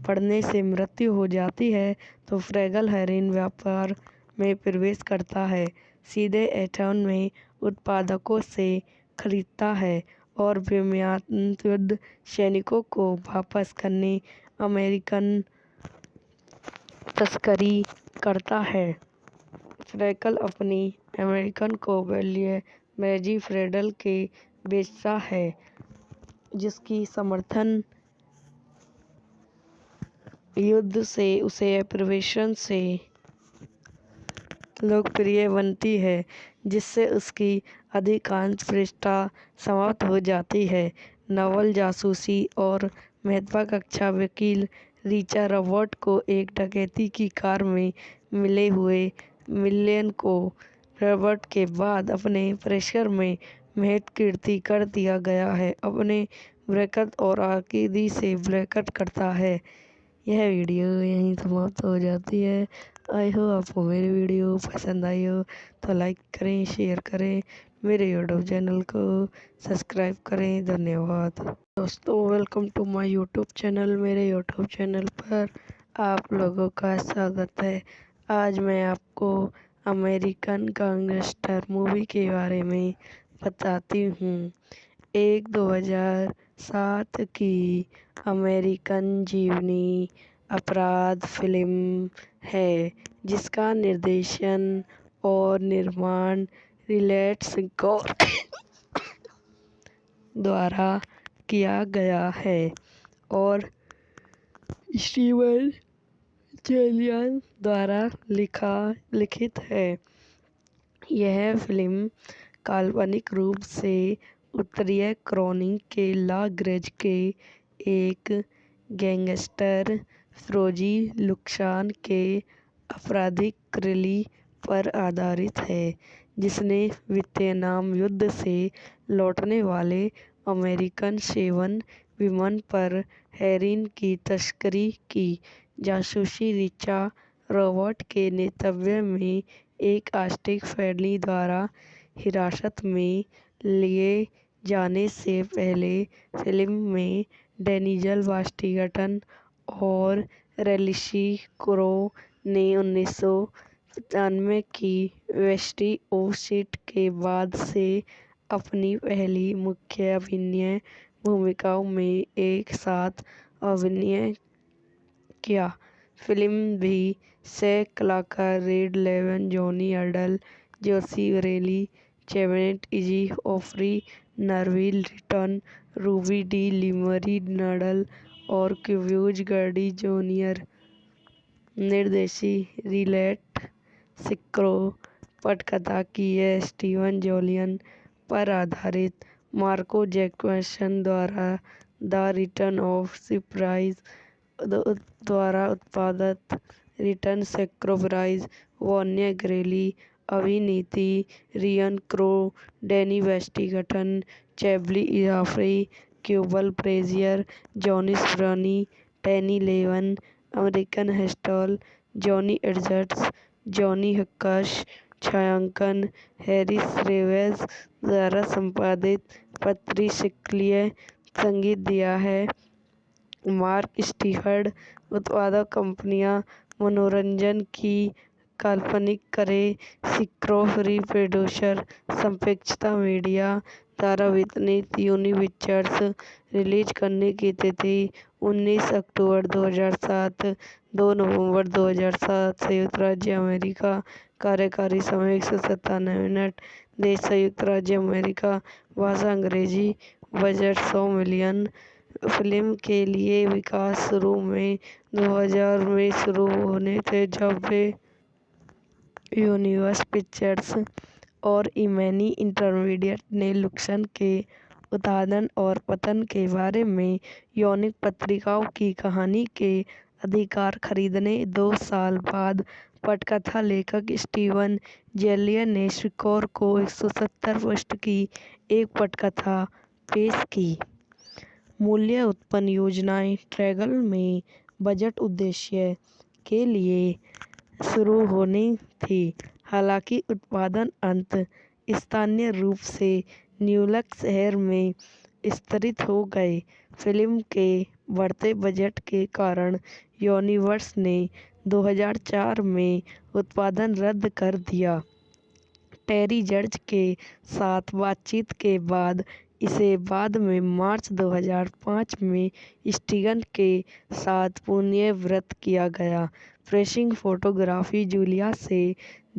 पड़ने से मृत्यु हो जाती है तो फ्रैगल हेरोइन व्यापार में प्रवेश करता है, सीधे एटॉन में उत्पादकों से खरीदता है और बेमियाद युद्ध सैनिकों को वापस करने अमेरिकन तस्करी करता है। फ्रैगल अपनी अमेरिकन को वैल्यू मैजी फ्रेडल के बेचता है, जिसकी समर्थन युद्ध से उसे प्रोफेशन से लोकप्रिय बनती है, जिससे उसकी अधिकांश प्रतिष्ठा समाप्त हो जाती है। नवल जासूसी और महत्वाकांक्षी वकील रिचर्ड रॉबर्ट को एक डकैती की कार में मिले हुए मिलियन को रॉबर्ट के बाद अपने परिसर में महत्व कीर्ति कर दिया गया है, अपने ब्रैकेट और आकिदी से ब्रैकेट करता है। यह वीडियो यहीं समाप्त हो जाती है। आई होप आपको मेरी वीडियो पसंद आई हो तो लाइक करें, शेयर करें, मेरे यूट्यूब चैनल को सब्सक्राइब करें। धन्यवाद दोस्तों, welcome to my YouTube channel. मेरे यूट्यूब चैनल पर आप लोगों का स्वागत है। आज मैं आपको अमेरिकन गैंगस्टर मूवी के बारे में बताती हूँ। एक 2007 की अमेरिकन जीवनी अपराध फिल्म है, जिसका निर्देशन और निर्माण रिचर्ड स्कॉट द्वारा किया गया है और स्टीवन जेलियन द्वारा लिखित है। यह फिल्म काल्पनिक रूप से उत्तरीय कैरोलिना के ला ग्रेज के एक गैंगस्टर फ्रोजी लुक्सान के आपराधिक रैली पर आधारित है, जिसने वियतनाम युद्ध से लौटने वाले अमेरिकन 7 विमान पर हेरोइन की तस्करी की। जासूसी रिचर्ड रॉबर्ट के नेतृत्व में एक आर्टिस्ट फैमिली द्वारा हिरासत में लिए जाने से पहले फिल्म में डेनियल वाशिंगटन और रैल्सी क्रो ने 1995 की वेस्टी ओसिट के बाद से अपनी पहली मुख्य अभिनय भूमिकाओं में एक साथ अभिनय किया। फिल्म भी 6 कलाकार रेड लेवन, जॉनी अर्डल, जोशी रेली, चैवेट इजी ऑफरी, नरविल रिटन, रूबी डी लिमरी नडल और क्यूब्यूज गर्डी जूनियर। निर्देशी रिचर्ड स्कॉट। पटकथा की है स्टीवन जेलियन। पर आधारित मार्को जैक्सन द्वारा द रिटर्न ऑफ सरप्राइज द्वारा उत्पादित रिटर्न सरप्राइज, वॉन्या ग्रेली अभिनीति, रियन क्रो, डैनी वेस्टिंगटन, चैबली इजाफरी, क्यूबल ब्रेजियर, जॉनी स्प्रनी, टैनी लेवन, अमेरिकन हेस्टल, जॉनी एडजर्ट्स, जॉनी हक्काश, छायांकन हैरिस रेवेज द्वारा संपादित, पत्रिशक्लीय संगीत दिया है मार्क स्टीफर्ड। उत्पादक कंपनियां मनोरंजन की काल्पनिक करें, सिक्रो फ्री प्रोड्यूसर, संपेक्षता मीडिया द्वारा वितरित, यूनिपिक्चर्स। रिलीज करने की तिथि 19 अक्टूबर 2007, 2 नवंबर 2007, संयुक्त राज्य अमेरिका। कार्यकारी समय 197 मिनट। देश संयुक्त राज्य अमेरिका। भाषा अंग्रेजी। Budget 100 million. फिल्म के लिए विकास शुरू में 2000 में शुरू होने थे, जब वे यूनिवर्सल पिक्चर्स और इमैनी इंटरमीडिएट ने लुक्सन के उत्थान और पतन के बारे में यौनिक पत्रिकाओं की कहानी के अधिकार खरीदने 2 साल बाद पटकथा लेखक स्टीवन जेलियर ने स्कोर को 170 पृष्ठ की एक पटकथा पेश की। मूल्य उत्पन्न योजनाएं ट्रैगल में बजट उद्देश्य के लिए शुरू होनी थी, हालांकि उत्पादन अंत स्थानीय रूप से न्यूयॉर्क शहर में स्तरित हो गए। फिल्म के बढ़ते बजट के कारण यूनिवर्सल ने 2004 में उत्पादन रद्द कर दिया। टेरी जॉर्ज के साथ बातचीत के बाद इसे बाद में मार्च 2005 में स्टीगन के साथ पुनर्व्यवस्थित किया गया। प्रेसिंग फोटोग्राफी जूलिया से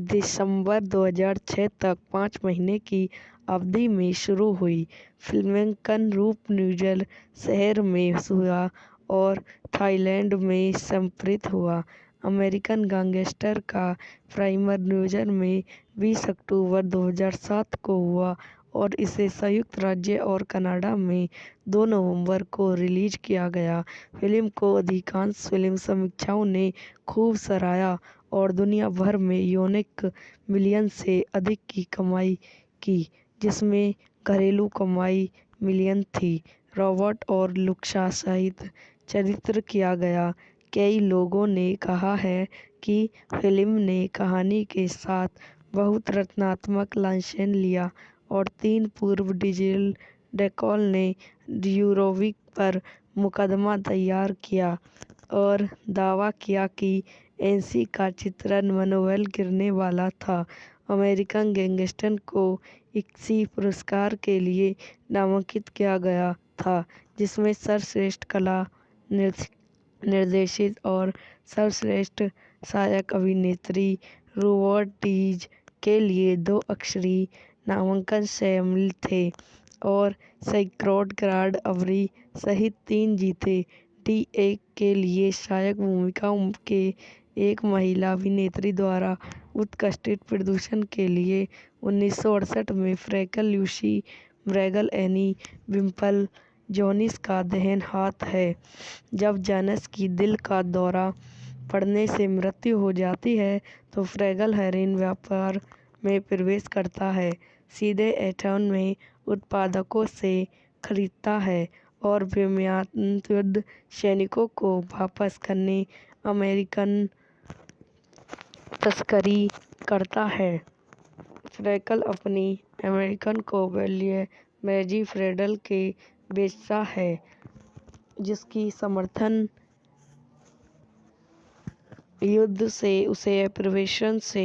दिसंबर 2006 तक 5 महीने की अवधि में शुरू हुई। फिल्मांकन रूप न्यूयॉर्क शहर में हुआ और थाईलैंड में संप्रेषित हुआ। अमेरिकन गैंगस्टर का प्रीमियर न्यूयॉर्क में 20 अक्टूबर 2007 को हुआ और इसे संयुक्त राज्य और कनाडा में 2 नवंबर को रिलीज किया गया। फिल्म को अधिकांश फिल्म समीक्षकों ने खूब सराहा और दुनिया भर में $1 मिलियन से अधिक की कमाई की, जिसमें घरेलू कमाई मिलियन थी। रॉबर्ट और लुक्सा सहित चरित्र किया गया। कई लोगों ने कहा है कि फिल्म ने कहानी के साथ बहुत रचनात्मक लाइसेंस लिया और 3 पूर्व डिजिटल डेकॉल ने यूरोविक पर मुकदमा दायर किया और दावा किया कि एनसी का चित्रण मनोबल गिरने वाला था। अमेरिकन गैंगस्टर को इक्सी पुरस्कार के लिए नामांकित किया गया था, जिसमें सर्वश्रेष्ठ कला निर्देशित और सर्वश्रेष्ठ सहायक अभिनेत्री रोबर्ट डीज के लिए 2 अक्षरी नामांकन शामिल थे और सैकड़ों ग्रैंड अवरी सहित 3 जीते। डी एक के लिए सहायक भूमिकाओं के एक महिला अभिनेत्री द्वारा उत्कृष्ट प्रदर्शन के लिए 1968 में फ्रैंकल लूसी ब्रैगल, एनी विम्पल जोनिस का दाहिना हाथ है। जब जोनिस की दिल का दौरा पड़ने से मृत्यु हो जाती है तो फ्रैगल हेरोइन व्यापार में प्रवेश करता है, सीधे एटॉन में उत्पादकों से खरीदता है और बेमियाद युद्ध सैनिकों को वापस करने अमेरिकन तस्करी करता है। फ्रैंकल अपनी अमेरिकन को वैल्यू मैजी फ्रेडल के बेचता है, जिसकी समर्थन युद्ध से उसे प्रवेशन से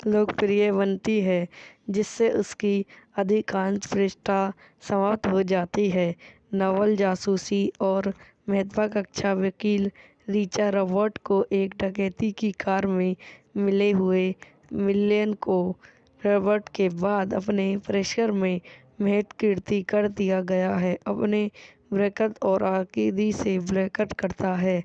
लोकप्रिय बनती है, जिससे उसकी अधिकांश प्रतिष्ठा समाप्त हो जाती है। नवल जासूसी और महत्वाकांक्षी वकील रिचा रॉबर्ट को एक डकैती की कार में मिले हुए मिलियन को रॉबर्ट के बाद अपने परिसर में महत्व कीर्ति कर दिया गया है, अपने बरकत और आकीदी से बरकत करता है।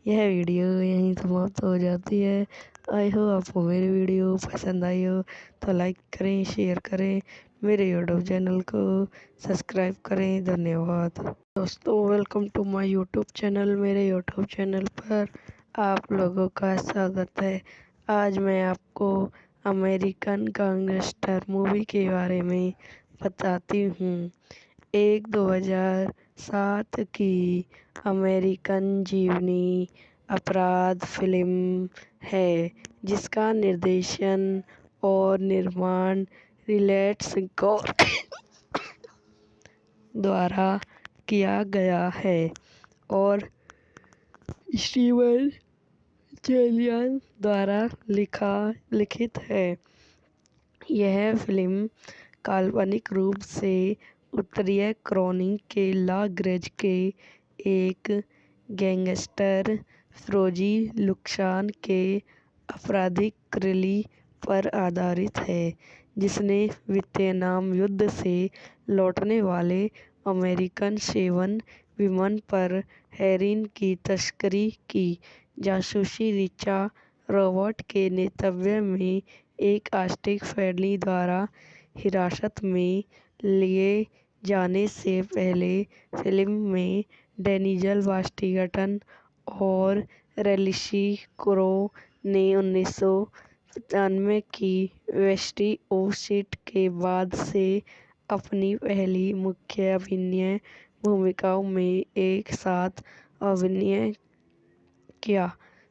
यह वीडियो यहीं समाप्त हो जाती है। आई हो आपको मेरी वीडियो पसंद आई हो तो लाइक करें, शेयर करें, मेरे यूट्यूब चैनल को सब्सक्राइब करें। धन्यवाद दोस्तों, welcome to my YouTube channel. मेरे यूट्यूब चैनल पर आप लोगों का स्वागत है। आज मैं आपको अमेरिकन गैंगस्टर मूवी के बारे में बताती हूँ। एक 2007 की अमेरिकन जीवनी अपराध फिल्म है जिसका निर्देशन और निर्माण रिचर्ड स्कोर द्वारा किया गया है और स्टीवन चेलियन द्वारा लिखित है। यह फिल्म काल्पनिक रूप से उत्तरीय क्रॉनिक के लाग्रज के एक गैंगस्टर फ्रोजी लुक्सान के आपराधिक रैली पर आधारित है जिसने वियतनाम युद्ध से लौटने वाले अमेरिकन सेवन विमान पर हेरोइन की तस्करी की जासूसी रिचा रॉबर्ट के नेतृत्व में एक आस्तिक फैमिली द्वारा हिरासत में लिए जाने से पहले फिल्म में डेनियल वाशिंगटन और रैलिसी क्रो ने 1995 की वेस्टी ओसिट के बाद से अपनी पहली मुख्य अभिनय भूमिकाओं में एक साथ अभिनय किया।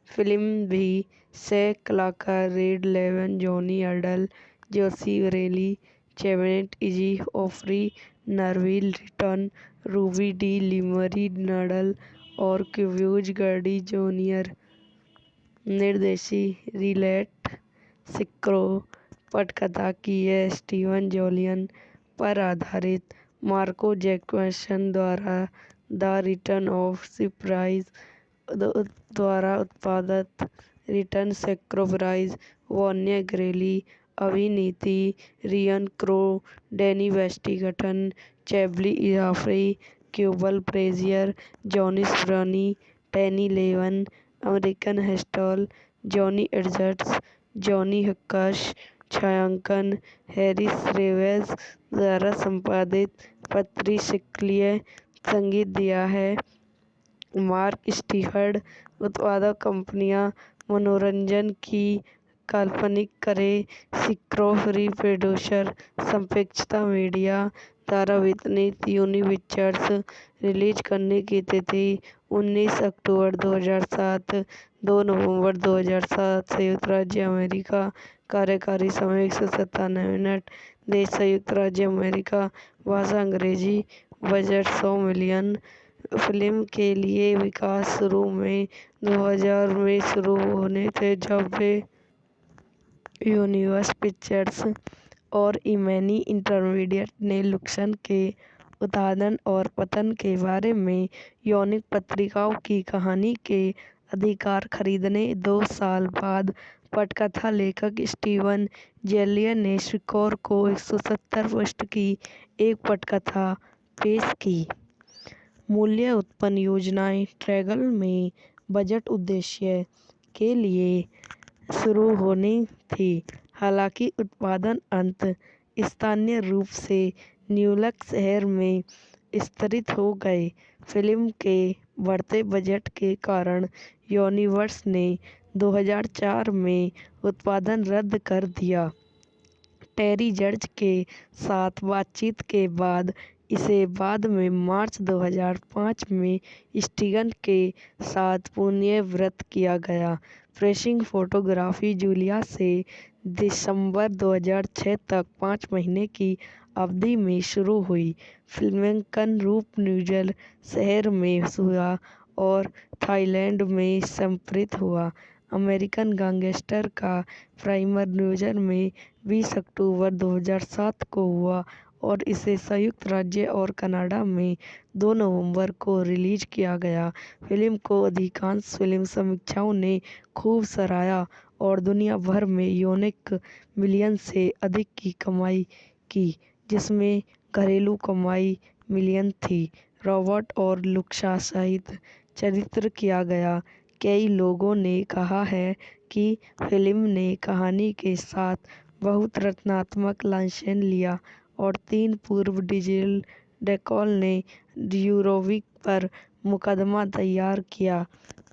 फिल्म भी सह कलाकार रेड लेवन, जॉनी अर्डल, जोशी रेली, चेवेट इजी ओफ्री, नरविल रिटन, रूबी डी लिमरी नडल और क्यूब्यूज गर्डी जूनियर निर्देशी रिलेट सिक्रो। पटकथा की है स्टीवन जोलियन पर आधारित मार्को जैक्सन द्वारा द रिटर्न ऑफ सरप्राइज द्वारा उत्पादित रिटर्न सरप्राइज वॉन्या ग्रेली। अभिनीति रियन क्रो, डैनी वेस्टिंगटन, चैबली इजाफरी, क्यूबल ब्रेजियर, जॉनी स्प्रनी, टैनी लेवन, अमेरिकन हेस्टल, जॉनी एडजर्ट्स, जॉनी हक्काश। छायांकन हैरिस रेवेज द्वारा संपादित पत्री शिकलिय। संगीत दिया है मार्क स्टीफर्ड। उत्पादक कंपनियां मनोरंजन की काल्पनिक करें सिक्रो फ्री प्रोड्यूसर। संपेक्षता मीडिया द्वारा वितरित यूनिपिक्चर्स। रिलीज करने की तिथि 19 अक्टूबर 2007, 2 नवंबर 2007। संयुक्त राज्य अमेरिका। कार्यकारी समय 197 मिनट। देश संयुक्त राज्य अमेरिका। भाषा अंग्रेजी। Budget 100 million. फिल्म के लिए विकास शुरू में 2000 में शुरू होने थे जब वे यूनिवर्सल पिक्चर्स और इमैनी इंटरमीडिएट ने लुक्सन के उत्थान और पतन के बारे में यौनिक पत्रिकाओं की कहानी के अधिकार खरीदने 2 साल बाद पटकथा लेखक स्टीवन जेलियन ने स्कोर को 170 पृष्ठ की एक पटकथा पेश की। मूल्य उत्पन्न योजनाएं ट्रैगल में बजट उद्देश्य के लिए शुरू होनी थी, हालांकि उत्पादन अंत स्थानीय रूप से न्यूयॉर्क शहर में स्तरित हो गए। फिल्म के बढ़ते बजट के कारण यूनिवर्सल ने 2004 में उत्पादन रद्द कर दिया। टेरी जॉर्ज के साथ बातचीत के बाद इसे बाद में मार्च 2005 में स्टीगन के साथ पुनर्व्यवस्थित किया गया। प्रेसिंग फोटोग्राफी जूलिया से दिसंबर 2006 तक 5 महीने की अवधि में शुरू हुई। फिल्मांकन रूप न्यूयॉर्क शहर में हुआ और थाईलैंड में संप्रेषित हुआ। अमेरिकन गैंगस्टर का प्रीमियर न्यूयॉर्क में 20 अक्टूबर 2007 को हुआ और इसे संयुक्त राज्य और कनाडा में 2 नवंबर को रिलीज किया गया। फिल्म को अधिकांश फिल्म समीक्षकों ने खूब सराहा और दुनिया भर में $1 मिलियन से अधिक की कमाई की, जिसमें घरेलू कमाई $1 मिलियन थी। रॉबर्ट और लुक्सा सहित चरित्र किया गया कई लोगों ने कहा है कि फिल्म ने कहानी के साथ बहुत रचनात्मक लाइसेंस लिया और 3 पूर्व डिजिटल डेकॉल ने यूरोविक पर मुकदमा दायर किया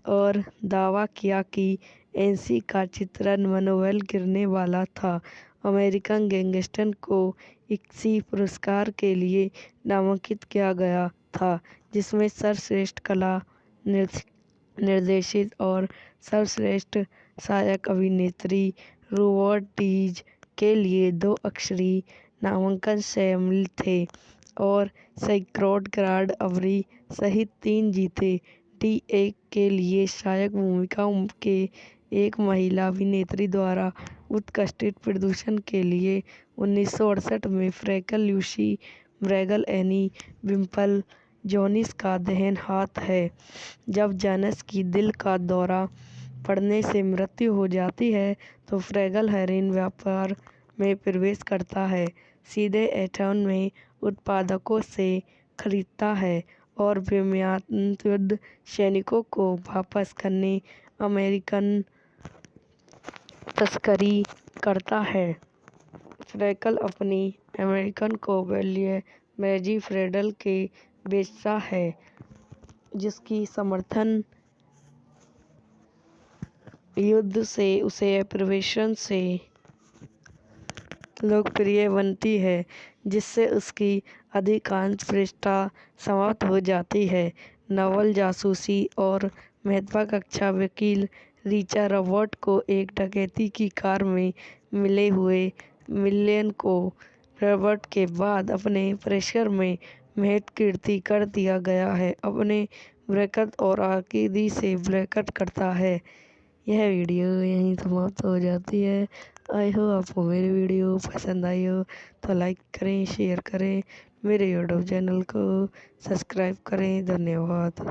और दावा किया कि एनसी का चित्रण मनोबल गिरने वाला था। अमेरिकन गैंगस्टर को इक्सी पुरस्कार के लिए नामांकित किया गया था, जिसमें सर्वश्रेष्ठ कला निर्देशित और सर्वश्रेष्ठ सहायक अभिनेत्री रोबर्ट डीज के लिए 2 अक्षरी नामांकन शामिल थे और सैकड़ों ग्रैंड अवार्ड सहित 3 जीते। डी एक के लिए सहायक भूमिका के एक महिला अभिनेत्री द्वारा उत्कृष्ट प्रदर्शन के लिए 1968 में फ्रैंकल लूसी ब्रैगल एनी विम्पल जोनिस का देहांत हाथ है। जब जोनिस की दिल का दौरा पड़ने से मृत्यु हो जाती है तो फ्रैगल हेरोइन व्यापार में प्रवेश करता है, सीधे एटॉन में उत्पादकों से खरीदता है और बेमियाद युद्ध सैनिकों को वापस करने अमेरिकन तस्करी करता है। फ्रैंकल अपनी अमेरिकन को वैल्यू मैजी फ्रेडल के बेचता है, जिसकी समर्थन युद्ध से उसे प्रवेशन से लोकप्रिय बनती है, जिससे उसकी अधिकांश प्रतिष्ठा समाप्त हो जाती है। नवल जासूसी और महत्वाकांक्षी वकील रिचर्ड रॉबर्ट को एक डकैती की कार में मिले हुए मिलियन को रॉबर्ट के बाद अपने परिसर में महत्व कीर्ति कर दिया गया है, अपने बरकत और आकीदी से बरकत करता है। यह वीडियो यहीं समाप्त हो जाती है। आई होप आपको मेरी वीडियो पसंद आई हो तो लाइक करें, शेयर करें, मेरे यूट्यूब चैनल को सब्सक्राइब करें। धन्यवाद।